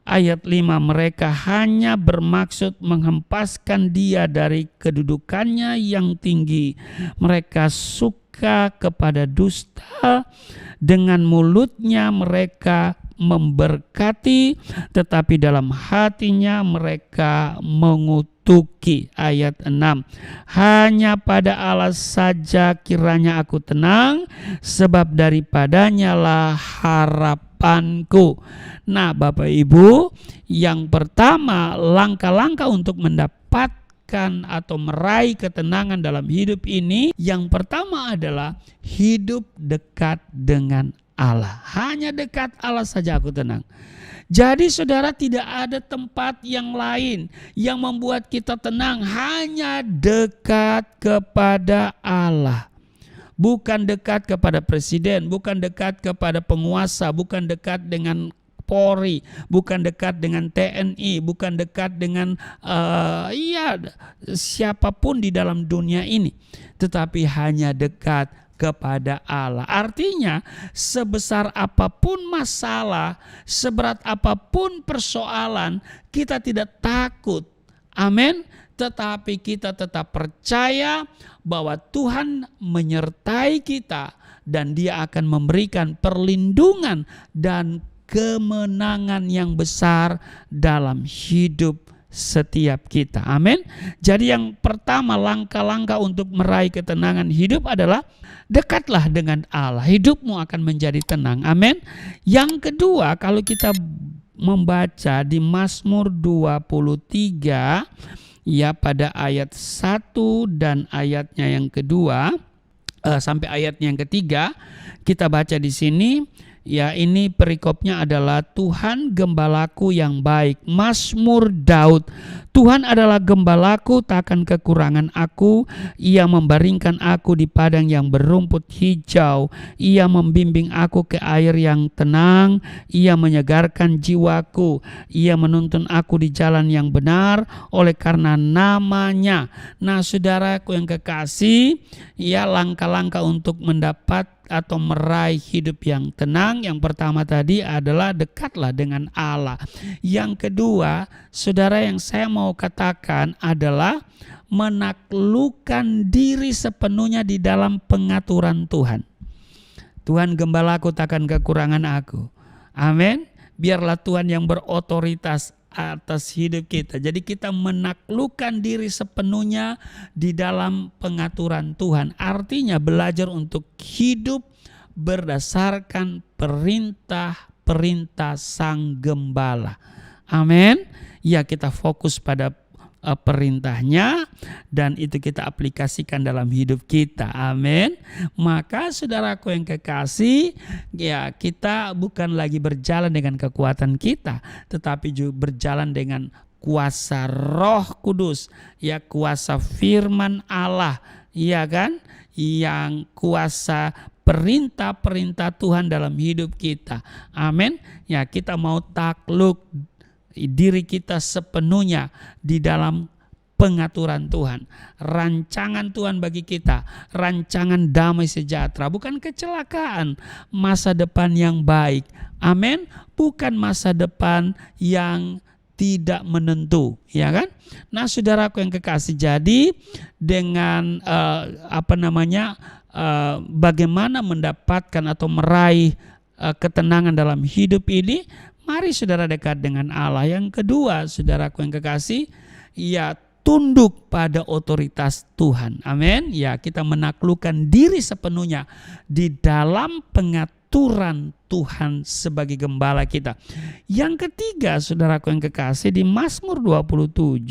B: Ayat 5, mereka hanya bermaksud menghempaskan dia dari kedudukannya yang tinggi. Mereka suka kepada dusta, dengan mulutnya mereka memberkati, tetapi dalam hatinya mereka mengutuki. Ayat 6, hanya pada Allah saja kiranya aku tenang, sebab daripadanya lah harapanku. Nah Bapak Ibu, yang pertama, langkah-langkah untuk mendapatkan mendapatkan atau meraih ketenangan dalam hidup ini, yang pertama adalah hidup dekat dengan Allah. Hanya dekat Allah saja aku tenang. Jadi saudara, tidak ada tempat yang lain yang membuat kita tenang, hanya dekat kepada Allah. Bukan dekat kepada presiden, bukan dekat kepada penguasa, bukan dekat dengan Polri, bukan dekat dengan TNI, bukan dekat dengan siapapun di dalam dunia ini, tetapi hanya dekat kepada Allah. Artinya sebesar apapun masalah, seberat apapun persoalan, kita tidak takut. Amin. Tetapi kita tetap percaya bahwa Tuhan menyertai kita dan Dia akan memberikan perlindungan dan kemenangan yang besar dalam hidup setiap kita. Amin. Jadi yang pertama, langkah-langkah untuk meraih ketenangan hidup adalah dekatlah dengan Allah. Hidupmu akan menjadi tenang. Amin. Yang kedua, kalau kita membaca di Mazmur 23 ya, pada ayat 1 dan ayatnya yang kedua sampai ayatnya yang ketiga, kita baca di sini. Ya, ini perikopnya adalah Tuhan gembalaku yang baik. Mazmur Daud. Tuhan adalah gembalaku, takkan kekurangan aku. Ia membaringkan aku di padang yang berumput hijau. Ia membimbing aku ke air yang tenang. Ia menyegarkan jiwaku. Ia menuntun aku di jalan yang benar oleh karena namanya. Nah, saudaraku yang kekasih, ya, langkah-langkah untuk mendapat atau meraih hidup yang tenang, yang pertama tadi adalah dekatlah dengan Allah. Yang kedua, saudara, yang saya mau katakan adalah menaklukkan diri sepenuhnya di dalam pengaturan Tuhan. Tuhan gembalaku, takkan kekurangan aku. Amin. Biarlah Tuhan yang berotoritas atas hidup kita. Jadi kita menaklukkan diri sepenuhnya di dalam pengaturan Tuhan. Artinya belajar untuk hidup berdasarkan perintah-perintah Sang Gembala. Amin. Ya, kita fokus pada perintahnya dan itu kita aplikasikan dalam hidup kita. Amin. Maka saudaraku yang kekasih, ya, kita bukan lagi berjalan dengan kekuatan kita, tetapi juga berjalan dengan kuasa Roh Kudus, ya, kuasa firman Allah, ya kan, yang kuasa perintah-perintah Tuhan dalam hidup kita. Amin. Ya, kita mau takluk diri kita sepenuhnya di dalam pengaturan Tuhan. Rancangan Tuhan bagi kita, rancangan damai sejahtera, bukan kecelakaan, masa depan yang baik. Amin. Bukan masa depan yang tidak menentu, ya kan? Nah, saudaraku yang kekasih, jadi dengan bagaimana mendapatkan atau meraih ketenangan dalam hidup ini, mari saudara dekat dengan Allah. Yang kedua, saudaraku yang kekasih, ya, tunduk pada otoritas Tuhan. Amin. Ya, kita menaklukkan diri sepenuhnya di dalam pengaturan Tuhan sebagai gembala kita. Yang ketiga, saudaraku yang kekasih, di Mazmur 27,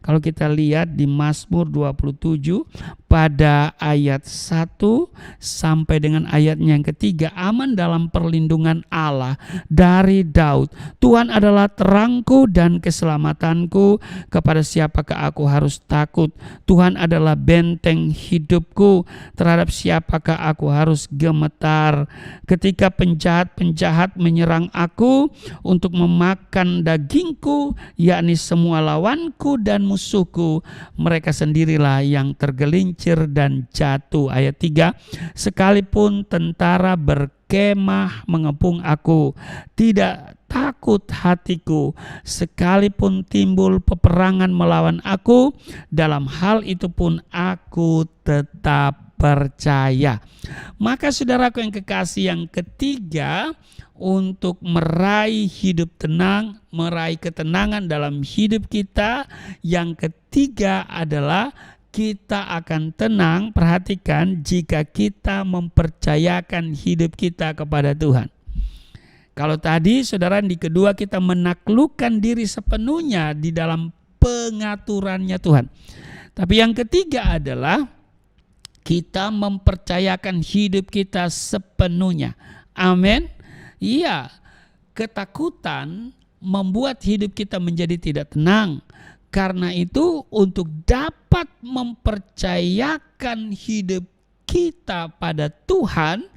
B: kalau kita lihat di Mazmur 27 pada ayat 1 sampai dengan ayatnya yang ketiga, aman dalam perlindungan Allah dari Daud. Tuhan adalah terangku dan keselamatanku, kepada siapakah aku harus takut? Tuhan adalah benteng hidupku, terhadap siapakah aku harus gemetar? Ketika penjahat menyerang aku untuk memakan dagingku, yakni semua lawanku dan musuhku, mereka sendirilah yang tergelincir dan jatuh. Ayat 3, sekalipun tentara berkemah mengepung aku, tidak takut hatiku. Sekalipun timbul peperangan melawan aku, dalam hal itu pun aku tetap percaya. Maka saudaraku yang kekasih, yang ketiga, untuk meraih hidup tenang, meraih ketenangan dalam hidup kita, yang ketiga adalah kita akan tenang, perhatikan, jika kita mempercayakan hidup kita kepada Tuhan. Kalau tadi saudara, di kedua kita menaklukkan diri sepenuhnya di dalam pengaturannya Tuhan. Tapi yang ketiga adalah kita mempercayakan hidup kita sepenuhnya. Amin. Iya, ketakutan membuat hidup kita menjadi tidak tenang. Karena itu untuk dapat mempercayakan hidup kita pada Tuhan,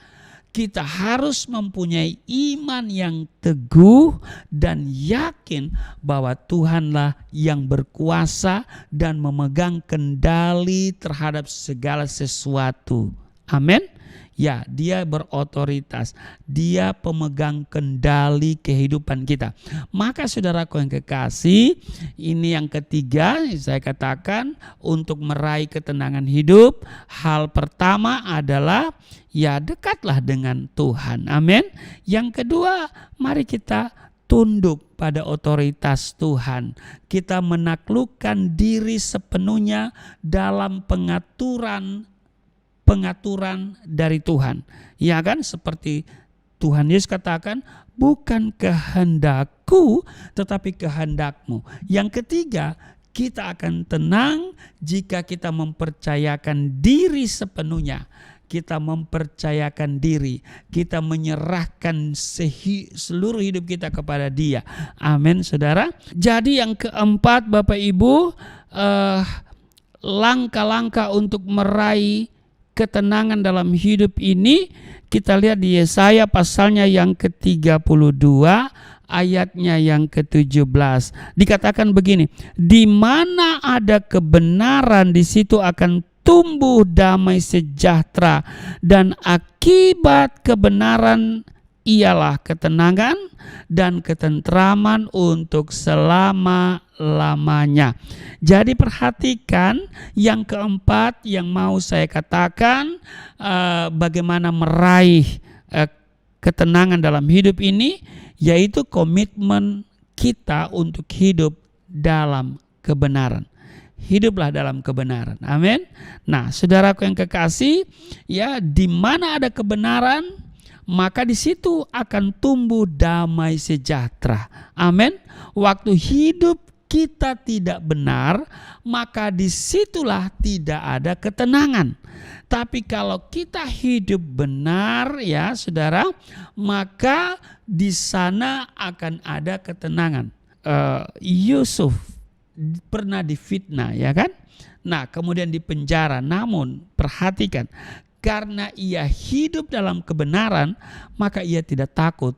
B: kita harus mempunyai iman yang teguh dan yakin bahwa Tuhanlah yang berkuasa dan memegang kendali terhadap segala sesuatu. Amin. Ya, dia berotoritas. Dia pemegang kendali kehidupan kita. Maka saudaraku yang kekasih, ini yang ketiga saya katakan untuk meraih ketenangan hidup. Hal pertama adalah ya dekatlah dengan Tuhan. Amin. Yang kedua, mari kita tunduk pada otoritas Tuhan. Kita menaklukkan diri sepenuhnya dalam pengaturan dari Tuhan. Ya kan, seperti Tuhan Yesus katakan, bukan kehendakku tetapi kehendakmu. Yang ketiga, kita akan tenang jika kita mempercayakan diri sepenuhnya. Kita mempercayakan diri, kita menyerahkan seluruh hidup kita kepada Dia. Amin, saudara. Jadi yang keempat, Bapak Ibu, langkah-langkah untuk meraih ketenangan dalam hidup ini kita lihat di Yesaya pasalnya yang ke-32 ayatnya yang ke-17. Dikatakan begini, di mana ada kebenaran di situ akan tumbuh damai sejahtera, dan akibat kebenaran ialah ketenangan dan ketentraman untuk selama-lamanya. Jadi perhatikan yang keempat yang mau saya katakan, bagaimana meraih ketenangan dalam hidup ini, yaitu komitmen kita untuk hidup dalam kebenaran. Hiduplah dalam kebenaran. Amin. Nah, saudaraku yang kekasih, ya, di mana ada kebenaran, maka di situ akan tumbuh damai sejahtera. Amin. Waktu hidup kita tidak benar, maka disitulah tidak ada ketenangan. Tapi kalau kita hidup benar, ya saudara, maka di sana akan ada ketenangan. Yusuf pernah difitnah, ya kan? Nah, kemudian dipenjara. Namun perhatikan, karena ia hidup dalam kebenaran, maka ia tidak takut,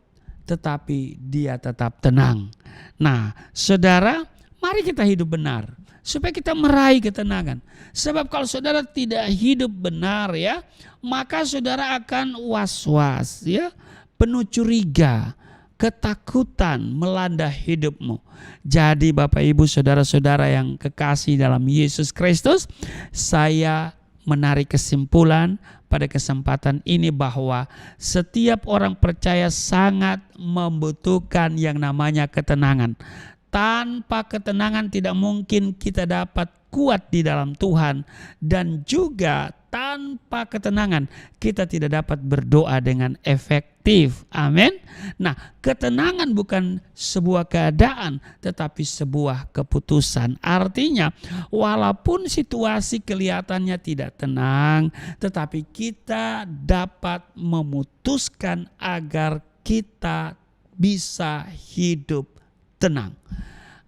B: tetapi dia tetap tenang. Nah, saudara, mari kita hidup benar supaya kita meraih ketenangan. Sebab kalau saudara tidak hidup benar, ya, maka saudara akan was-was, ya, penuh curiga, ketakutan melanda hidupmu. Jadi Bapak Ibu saudara-saudara yang kekasih dalam Yesus Kristus, saya menarik kesimpulan pada kesempatan ini bahwa setiap orang percaya sangat membutuhkan yang namanya ketenangan. Tanpa ketenangan tidak mungkin kita dapat kuat di dalam Tuhan, dan juga tanpa ketenangan kita tidak dapat berdoa dengan efektif. Amin. Nah, ketenangan bukan sebuah keadaan tetapi sebuah keputusan. Artinya walaupun situasi kelihatannya tidak tenang, tetapi kita dapat memutuskan agar kita bisa hidup tenang.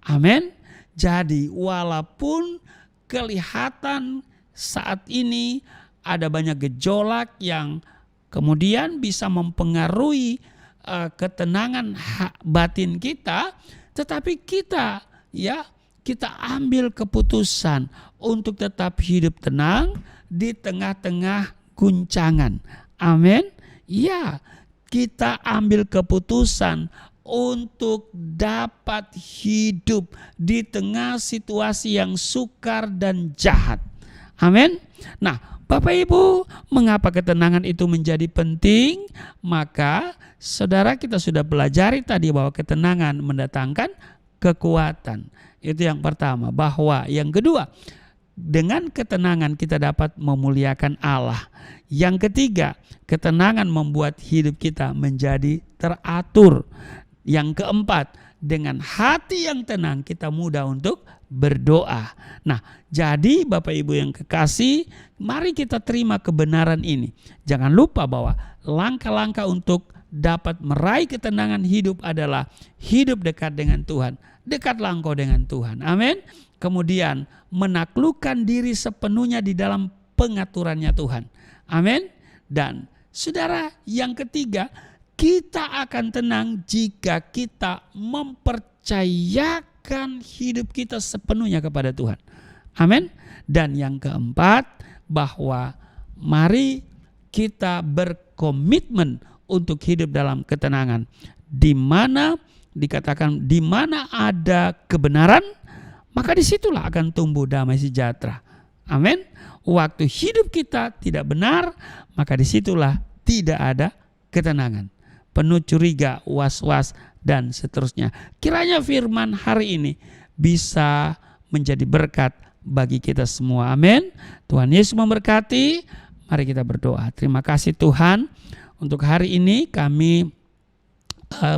B: Amin. Jadi walaupun kelihatan saat ini ada banyak gejolak yang kemudian bisa mempengaruhi ketenangan batin kita, tetapi kita ambil keputusan untuk tetap hidup tenang di tengah-tengah guncangan. Amin. Ya, kita ambil keputusan untuk dapat hidup di tengah situasi yang sukar dan jahat. Amin. Nah, Bapak Ibu, mengapa ketenangan itu menjadi penting? Maka saudara, kita sudah pelajari tadi bahwa ketenangan mendatangkan kekuatan. Itu yang pertama. Bahwa yang kedua, dengan ketenangan kita dapat memuliakan Allah. Yang ketiga, ketenangan membuat hidup kita menjadi teratur. Yang keempat, dengan hati yang tenang kita mudah untuk berdoa. Nah, jadi Bapak Ibu yang kekasih, mari kita terima kebenaran ini. Jangan lupa bahwa langkah-langkah untuk dapat meraih ketenangan hidup adalah hidup dekat dengan Tuhan. Dekatlah engkau dengan Tuhan. Amin. Kemudian menaklukkan diri sepenuhnya di dalam pengaturannya Tuhan. Amin. Dan saudara, yang ketiga, kita akan tenang jika kita mempercayakan hidup kita sepenuhnya kepada Tuhan. Amin. Dan yang keempat, bahwa mari kita berkomitmen untuk hidup dalam ketenangan. Di mana dikatakan, di mana ada kebenaran, maka disitulah akan tumbuh damai sejahtera. Amin. Waktu hidup kita tidak benar, maka disitulah tidak ada ketenangan. Penuh curiga, was-was, dan seterusnya. Kiranya firman hari ini bisa menjadi berkat bagi kita semua. Amin. Tuhan Yesus memberkati. Mari kita berdoa. Terima kasih Tuhan. Untuk hari ini kami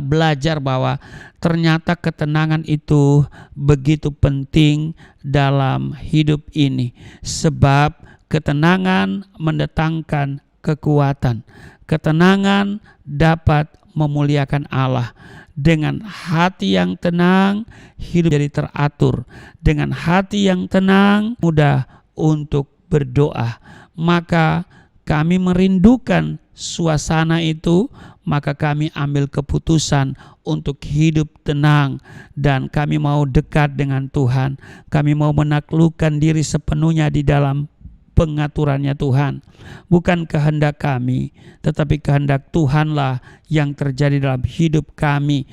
B: belajar bahwa ternyata ketenangan itu begitu penting dalam hidup ini. Sebab ketenangan mendatangkan kekuatan. Ketenangan dapat memuliakan Allah. Dengan hati yang tenang, hidup jadi teratur. Dengan hati yang tenang, mudah untuk berdoa. Maka kami merindukan suasana itu, maka kami ambil keputusan untuk hidup tenang. Dan kami mau dekat dengan Tuhan. Kami mau menaklukkan diri sepenuhnya di dalam pengaturannya Tuhan. Bukan kehendak kami, tetapi kehendak Tuhanlah yang terjadi dalam hidup kami.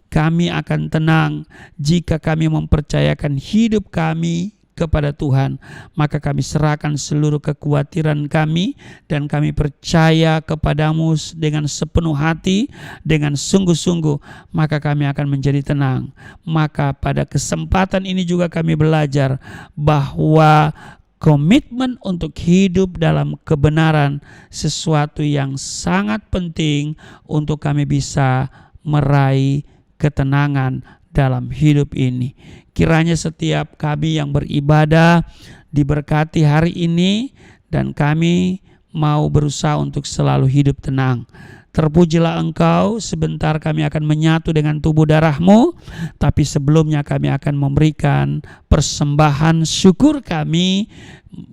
B: Kami akan tenang jika kami mempercayakan hidup kami kepada Tuhan. Maka kami serahkan seluruh kekhawatiran kami dan kami percaya kepadamu dengan sepenuh hati, dengan sungguh-sungguh, maka kami akan menjadi tenang. Maka pada kesempatan ini juga kami belajar bahwa komitmen untuk hidup dalam kebenaran sesuatu yang sangat penting untuk kami bisa meraih ketenangan dalam hidup ini. Kiranya setiap kami yang beribadah diberkati hari ini, dan kami mau berusaha untuk selalu hidup tenang. Terpujilah Engkau. Sebentar kami akan menyatu dengan tubuh darah-Mu, tapi sebelumnya kami akan memberikan persembahan syukur kami.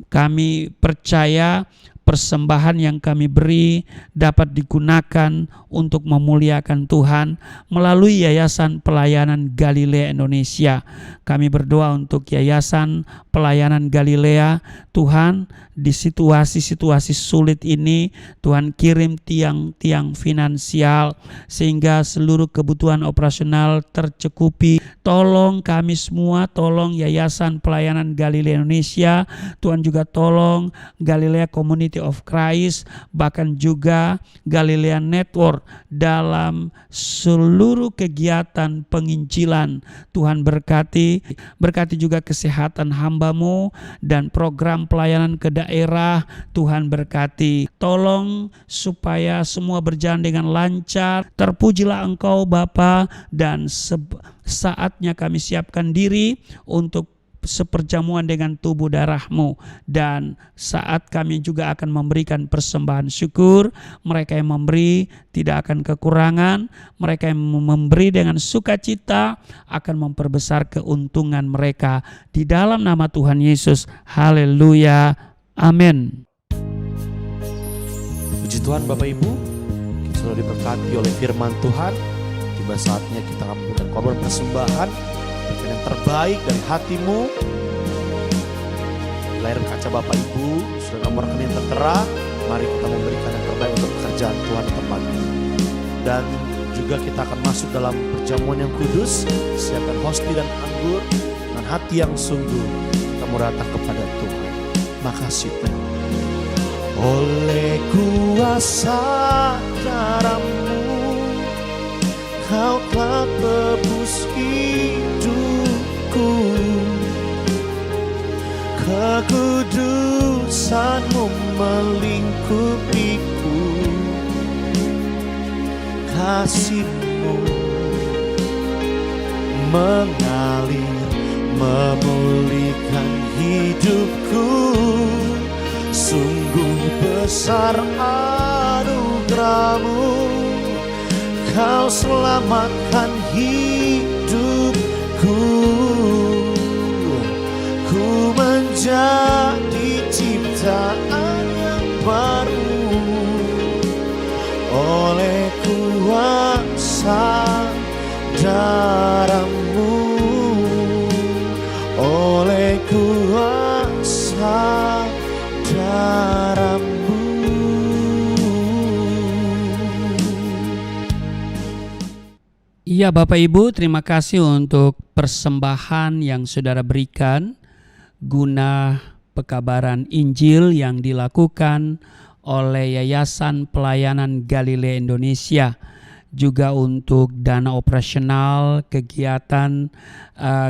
B: Kami percaya persembahan yang kami beri dapat digunakan untuk memuliakan Tuhan melalui Yayasan Pelayanan Galilea Indonesia. Kami berdoa untuk Yayasan Pelayanan Galilea. Tuhan, di situasi-situasi sulit ini, Tuhan kirim tiang-tiang finansial sehingga seluruh kebutuhan operasional tercukupi. Tolong kami semua, tolong Yayasan Pelayanan Galilea Indonesia. Tuhan juga tolong Galilea Community of Christ, bahkan juga Galilea Network dalam seluruh kegiatan penginjilan. Tuhan berkati juga kesehatan hamba-Mu dan program pelayanan ke daerah. Tuhan berkati. Tolong supaya semua berjalan dengan lancar. Terpujilah Engkau Bapa, dan saatnya kami siapkan diri untuk seperjamuan dengan tubuh darah-Mu. Dan saat kami juga akan memberikan persembahan syukur, mereka yang memberi tidak akan kekurangan. Mereka yang memberi dengan sukacita akan memperbesar keuntungan mereka. Di dalam nama Tuhan Yesus. Haleluya. Amin.
A: Puji Tuhan Bapak Ibu, kita sudah diberkati oleh firman Tuhan. Tiba saatnya kita akan memberikan korban persembahan, berikan yang terbaik dari hatimu. Di layar kaca Bapak Ibu sudah nomor rekening tertera. Mari kita memberikan yang terbaik untuk pekerjaan Tuhan di tempat ini. Dan juga kita akan masuk dalam perjamuan yang kudus. Siapkan hosti dan anggur dengan hati yang sungguh. Kita mau datang kepada Tuhan. Makasih Tuhan. Oleh kuasa darah-Mu, Kau telah tebus hidupku. Kekudusan-Mu melingkupiku. Kasih-Mu mengalir, memulihkan hidupku. Sungguh besar anugerah-Mu, Kau selamatkan hidupku. Ku menjadi ciptaan yang baru oleh kuasa darah-Mu, oleh kuasa darah-Mu.
B: Iya Bapak Ibu, terima kasih untuk persembahan yang saudara berikan guna pekabaran Injil yang dilakukan oleh Yayasan Pelayanan Galilea Indonesia, juga untuk dana operasional kegiatan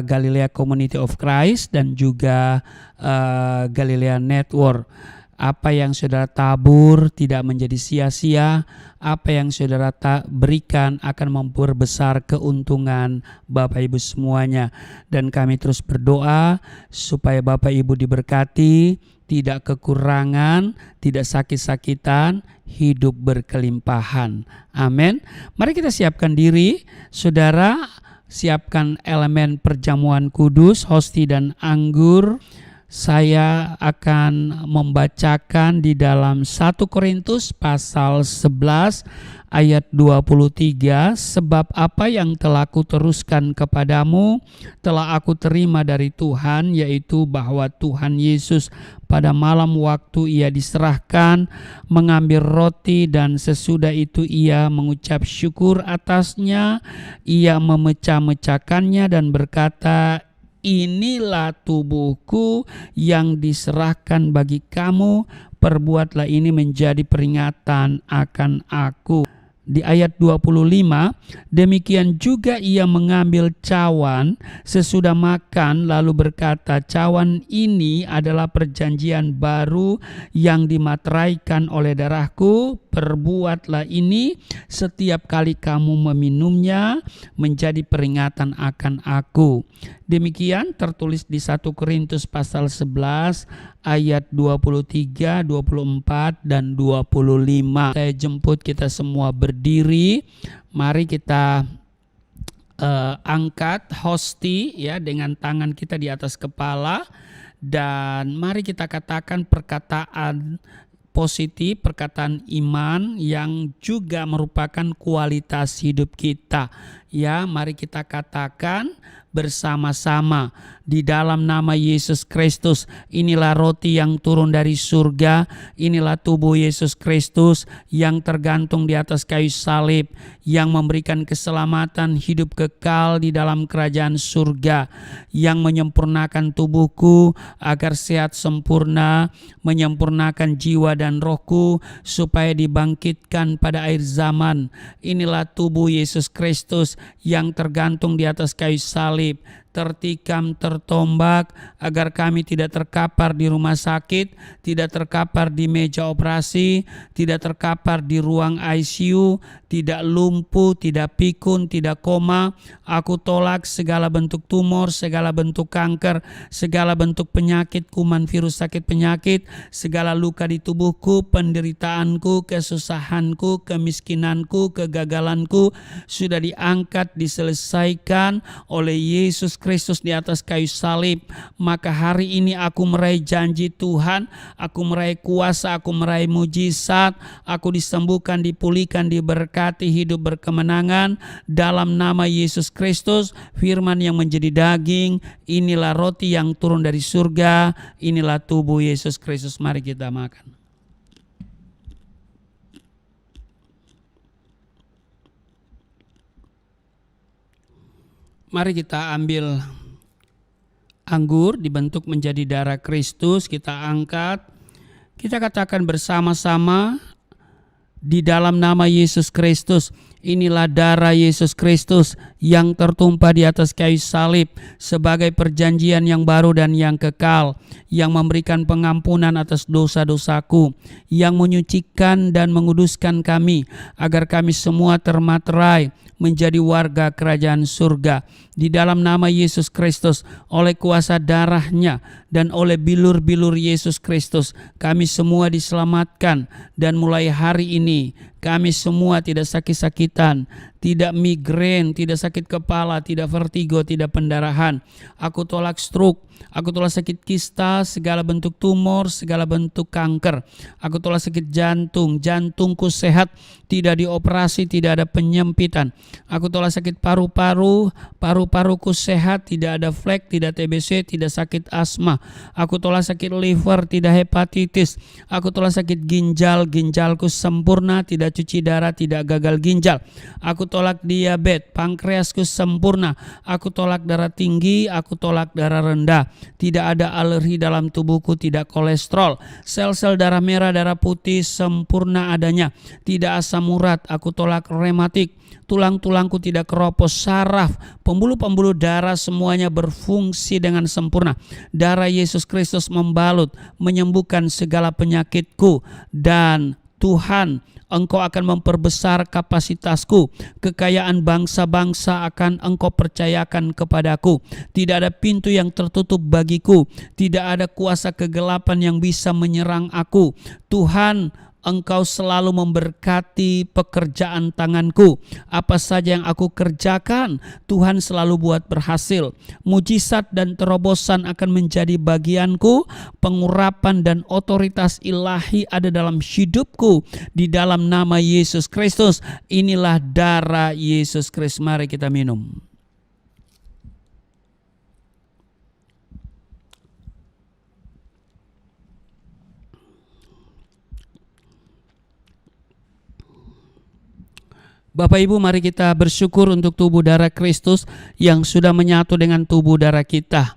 B: Galilea Community of Christ dan juga Galilea Network. Apa yang saudara tabur tidak menjadi sia-sia, apa yang saudara berikan akan memperbesar keuntungan Bapak Ibu semuanya. Dan kami terus berdoa supaya Bapak Ibu diberkati, tidak kekurangan, tidak sakit-sakitan, hidup berkelimpahan. Amin. Mari kita siapkan diri, saudara, siapkan elemen perjamuan kudus, hosti dan anggur. Saya akan membacakan di dalam 1 Korintus pasal 11 ayat 23, sebab apa yang telah kuteruskan kepadamu telah aku terima dari Tuhan, yaitu bahwa Tuhan Yesus pada malam waktu ia diserahkan mengambil roti, dan sesudah itu ia mengucap syukur atasnya, ia memecah-mecahkannya dan berkata, inilah tubuhku yang diserahkan bagi kamu, perbuatlah ini menjadi peringatan akan aku. Di ayat 25, demikian juga ia mengambil cawan sesudah makan lalu berkata, cawan ini adalah perjanjian baru yang dimateraikan oleh darahku, perbuatlah ini setiap kali kamu meminumnya menjadi peringatan akan aku. Demikian tertulis di 1 Korintus pasal 11 ayat 23, 24 dan 25. Saya jemput kita semua berdiri. Mari kita angkat hosti ya dengan tangan kita di atas kepala, dan mari kita katakan perkataan positif, perkataan iman yang juga merupakan kualitas hidup kita. Ya, mari kita katakan bersama-sama di dalam nama Yesus Kristus. Inilah roti yang turun dari surga, inilah tubuh Yesus Kristus yang tergantung di atas kayu salib, yang memberikan keselamatan hidup kekal di dalam kerajaan surga, yang menyempurnakan tubuhku agar sehat sempurna, menyempurnakan jiwa dan rohku supaya dibangkitkan pada akhir zaman. Inilah tubuh Yesus Kristus yang tergantung di atas kayu salib, tertikam, tertombak, agar kami tidak terkapar di rumah sakit, tidak terkapar di meja operasi, tidak terkapar di ruang ICU, tidak lumpuh, tidak pikun, tidak koma. Aku tolak segala bentuk tumor, segala bentuk kanker, segala bentuk penyakit, kuman, virus, sakit penyakit, segala luka di tubuhku, penderitaanku, kesusahanku, kemiskinanku, kegagalanku sudah diangkat, diselesaikan oleh Yesus Kristus di atas kayu salib. Maka hari ini aku meraih janji Tuhan, aku meraih kuasa, aku meraih mujizat, aku disembuhkan, dipulihkan, diberkati, hidup berkemenangan dalam nama Yesus Kristus. Firman yang menjadi daging, inilah roti yang turun dari surga, inilah tubuh Yesus Kristus. Mari kita makan. Mari kita ambil anggur dibentuk menjadi darah Kristus, kita angkat, kita katakan bersama-sama, di dalam nama Yesus Kristus. Inilah darah Yesus Kristus yang tertumpah di atas kayu salib sebagai perjanjian yang baru dan yang kekal, yang memberikan pengampunan atas dosa-dosaku, yang menyucikan dan menguduskan kami, agar kami semua termaterai menjadi warga kerajaan surga. Di dalam nama Yesus Kristus, oleh kuasa darahnya dan oleh bilur-bilur Yesus Kristus, kami semua diselamatkan, dan mulai hari ini kami semua tidak sakit-sakitan, tidak migrain, tidak sakit kepala, tidak vertigo, tidak pendarahan. Aku tolak stroke, aku tolak sakit kista, segala bentuk tumor, segala bentuk kanker. Aku tolak sakit jantung, jantungku sehat, tidak dioperasi, tidak ada penyempitan. Aku tolak sakit paru-paru, paru-paruku sehat, tidak ada flek, tidak TBC, tidak sakit asma. Aku tolak sakit liver, tidak hepatitis. Aku tolak sakit ginjal, ginjalku sempurna, tidak cuci darah, tidak gagal ginjal. Aku tolak diabetes, pankreasku sempurna. Aku tolak darah tinggi, aku tolak darah rendah. Tidak ada alergi dalam tubuhku, tidak kolesterol. Sel-sel darah merah, darah putih sempurna adanya. Tidak asam urat, aku tolak rematik. Tulang-tulangku tidak keropos, saraf, pembuluh-pembuluh darah semuanya berfungsi dengan sempurna. Darah Yesus Kristus membalut, menyembuhkan segala penyakitku. Dan Tuhan, Engkau akan memperbesar kapasitasku. Kekayaan bangsa-bangsa akan Engkau percayakan kepadaku. Tidak ada pintu yang tertutup bagiku. Tidak ada kuasa kegelapan yang bisa menyerang aku. Tuhan, Engkau selalu memberkati pekerjaan tanganku. Apa saja yang aku kerjakan, Tuhan selalu buat berhasil. Mujizat dan terobosan akan menjadi bagianku. Pengurapan dan otoritas ilahi ada dalam hidupku. Di dalam nama Yesus Kristus. Inilah darah Yesus Kristus. Mari kita minum. Bapak Ibu, mari kita bersyukur untuk tubuh darah Kristus yang sudah menyatu dengan tubuh darah kita.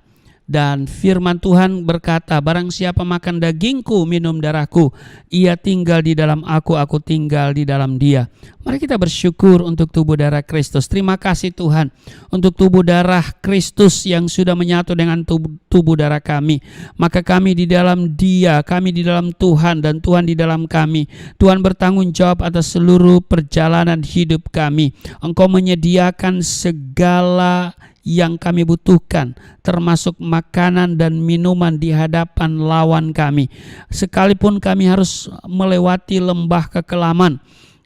B: Dan firman Tuhan berkata, barang siapa makan dagingku, minum darahku, ia tinggal di dalam aku tinggal di dalam dia. Mari kita bersyukur untuk tubuh darah Kristus. Terima kasih Tuhan untuk tubuh darah Kristus yang sudah menyatu dengan tubuh darah kami. Maka kami di dalam dia, kami di dalam Tuhan, dan Tuhan di dalam kami. Tuhan bertanggung jawab atas seluruh perjalanan hidup kami. Engkau menyediakan segala yang kami butuhkan, termasuk makanan dan minuman di hadapan lawan kami. Sekalipun kami harus melewati lembah kekelaman,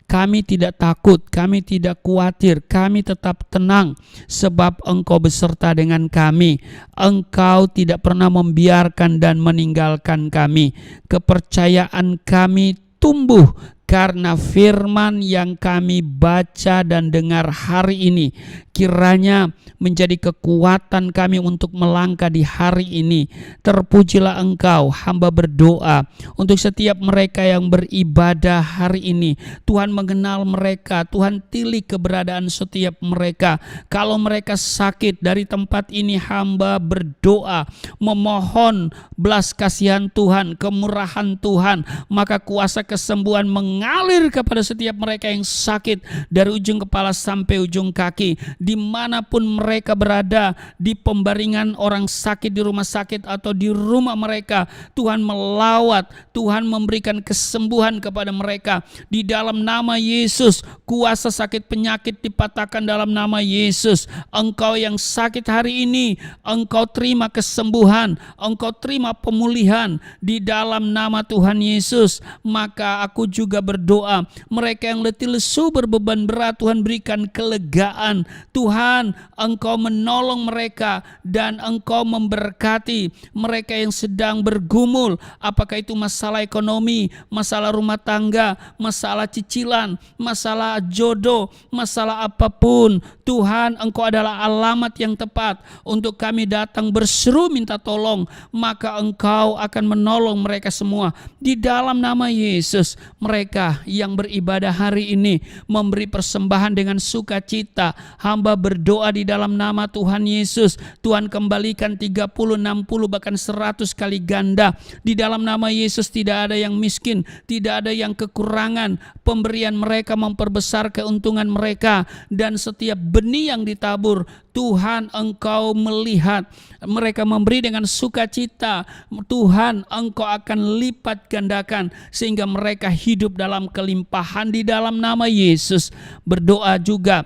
B: kami tidak takut, kami tidak khawatir, kami tetap tenang sebab Engkau beserta dengan kami. Engkau tidak pernah membiarkan dan meninggalkan kami. Kepercayaan kami tumbuh karena firman yang kami baca dan dengar hari ini kiranya menjadi kekuatan kami untuk melangkah di hari ini. Terpujilah Engkau, hamba berdoa untuk setiap mereka yang beribadah hari ini. Tuhan mengenal mereka, Tuhan tilik keberadaan setiap mereka. Kalau mereka sakit, dari tempat ini hamba berdoa, memohon belas kasihan Tuhan, kemurahan Tuhan, maka kuasa kesembuhan mengalir kepada setiap mereka yang sakit dari ujung kepala sampai ujung kaki. Dimanapun mereka berada, di pembaringan orang sakit di rumah sakit atau di rumah mereka, Tuhan melawat, Tuhan memberikan kesembuhan kepada mereka. Di dalam nama Yesus, kuasa sakit penyakit dipatahkan dalam nama Yesus. Engkau yang sakit hari ini, Engkau terima kesembuhan, Engkau terima pemulihan di dalam nama Tuhan Yesus. Maka aku juga berdoa, mereka yang letih lesu berbeban berat, Tuhan berikan kelegaan. Tuhan, Engkau menolong mereka dan Engkau memberkati mereka yang sedang bergumul, apakah itu masalah ekonomi, masalah rumah tangga, masalah cicilan, masalah jodoh, masalah apapun. Tuhan, Engkau adalah alamat yang tepat untuk kami datang berseru minta tolong, maka Engkau akan menolong mereka semua. Di dalam nama Yesus, mereka mereka yang beribadah hari ini memberi persembahan dengan sukacita. Hamba berdoa di dalam nama Tuhan Yesus, Tuhan kembalikan 30, 60 bahkan 100 kali ganda. Di dalam nama Yesus tidak ada yang miskin, tidak ada yang kekurangan. Pemberian mereka memperbesar keuntungan mereka, dan setiap benih yang ditabur, Tuhan Engkau melihat. Mereka memberi dengan sukacita, Tuhan Engkau akan lipat gandakan sehingga mereka hidup dalam kelimpahan di dalam nama Yesus. Berdoa juga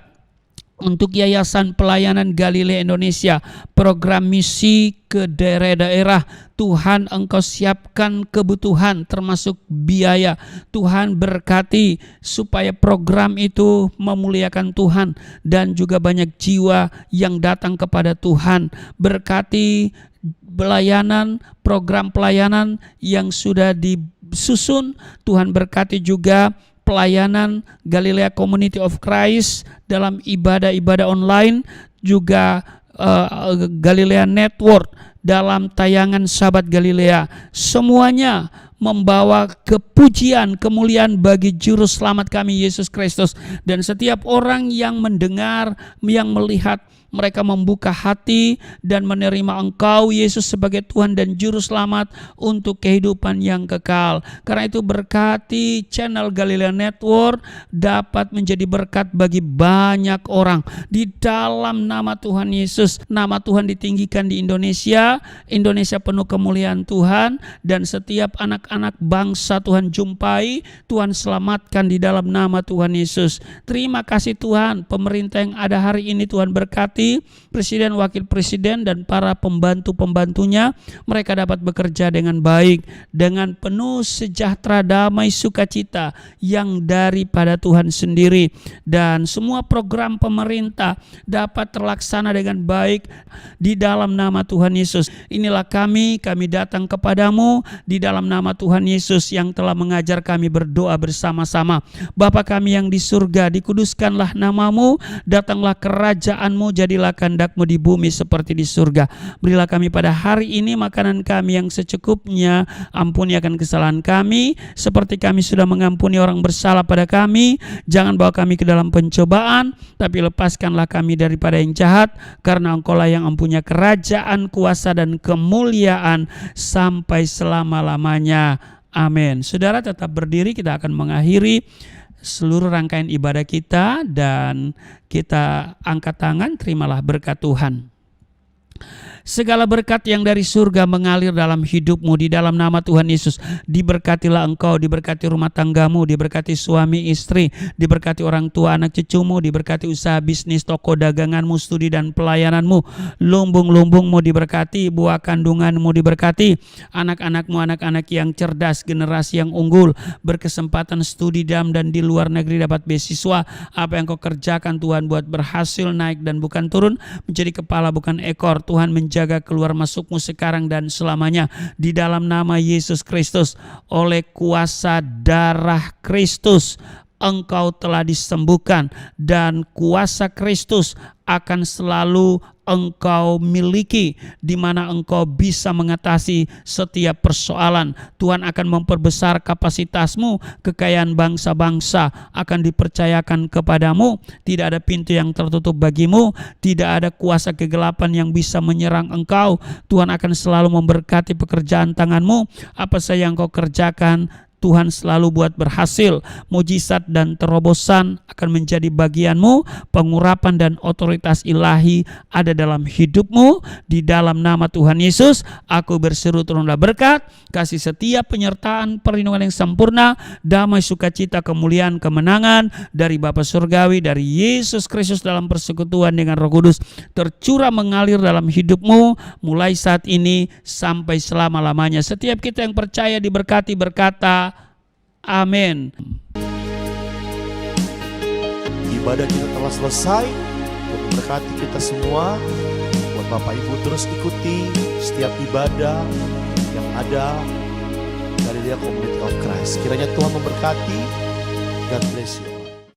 B: untuk Yayasan Pelayanan Galilea Indonesia, program misi ke daerah-daerah. Tuhan Engkau siapkan kebutuhan termasuk biaya. Tuhan berkati supaya program itu memuliakan Tuhan dan juga banyak jiwa yang datang kepada Tuhan. Berkati pelayanan, program pelayanan yang sudah disusun. Tuhan berkati juga pelayanan Galilea Community of Christ dalam ibadah-ibadah online, juga Galilea Network dalam tayangan Sahabat Galilea. Semuanya membawa kepujian, kemuliaan bagi Juru Selamat kami Yesus Kristus. Dan setiap orang yang mendengar, yang melihat, mereka membuka hati dan menerima Engkau Yesus sebagai Tuhan dan Juru Selamat untuk kehidupan yang kekal. Karena itu berkati channel Galilea Network dapat menjadi berkat bagi banyak orang. Di dalam nama Tuhan Yesus, nama Tuhan ditinggikan di Indonesia. Indonesia penuh kemuliaan Tuhan, dan setiap anak-anak bangsa Tuhan jumpai, Tuhan selamatkan di dalam nama Tuhan Yesus. Terima kasih Tuhan, pemerintah yang ada hari ini Tuhan berkati, Presiden, Wakil Presiden, dan para pembantu-pembantunya. Mereka dapat bekerja dengan baik, dengan penuh sejahtera, damai, sukacita yang daripada Tuhan sendiri. Dan semua program pemerintah dapat terlaksana dengan baik di dalam nama Tuhan Yesus. Inilah kami datang kepadamu di dalam nama Tuhan Yesus yang telah mengajar kami berdoa bersama-sama. Bapa kami yang di surga, dikuduskanlah namamu, datanglah kerajaanmu, jadilah kehendak-Mu di bumi seperti di surga. Berilah kami pada hari ini makanan kami yang secukupnya. Ampuni akan kesalahan kami seperti kami sudah mengampuni orang bersalah pada kami. Jangan bawa kami ke dalam pencobaan, tapi lepaskanlah kami daripada yang jahat, karena Engkau-lah yang mempunyai kerajaan, kuasa, dan kemuliaan sampai selama-lamanya. Amin. Saudara tetap berdiri, kita akan mengakhiri seluruh rangkaian ibadah kita, dan kita angkat tangan, terimalah berkat Tuhan. Segala berkat yang dari surga mengalir dalam hidupmu di dalam nama Tuhan Yesus. Diberkatilah engkau, diberkati rumah tanggamu, diberkati suami istri, diberkati orang tua anak cucumu, diberkati usaha bisnis, toko daganganmu, studi dan pelayananmu. Lumbung-lumbungmu diberkati, buah kandunganmu diberkati, anak-anakmu anak-anak yang cerdas, generasi yang unggul, berkesempatan studi dalam dan di luar negeri, dapat beasiswa. Apa yang kau kerjakan Tuhan buat berhasil, naik dan bukan turun, menjadi kepala bukan ekor. Tuhan menjaga keluar masukmu sekarang dan selamanya di dalam nama Yesus Kristus. Oleh kuasa darah Kristus engkau telah disembuhkan, dan kuasa Kristus akan selalu engkau miliki, di mana engkau bisa mengatasi setiap persoalan. Tuhan akan memperbesar kapasitasmu, kekayaan bangsa-bangsa akan dipercayakan kepadamu. Tidak ada pintu yang tertutup bagimu, tidak ada kuasa kegelapan yang bisa menyerang engkau. Tuhan akan selalu memberkati pekerjaan tanganmu. Apa saja yang kau kerjakan, Tuhan selalu buat berhasil. Mujizat dan terobosan akan menjadi bagianmu. Pengurapan dan otoritas ilahi ada dalam hidupmu. Di dalam nama Tuhan Yesus, aku berseru turunlah berkat, kasih setia, penyertaan, perlindungan yang sempurna, damai, sukacita, kemuliaan, kemenangan dari Bapa Surgawi, dari Yesus Kristus dalam persekutuan dengan Roh Kudus tercurah mengalir dalam hidupmu mulai saat ini sampai selama-lamanya. Setiap kita yang percaya diberkati berkata amin.
A: Ibadah kita telah selesai. Untuk memberkati kita semua, buat Bapak Ibu terus ikuti setiap ibadah yang ada Galilea Community of Christ. Kiranya Tuhan memberkati. God bless you.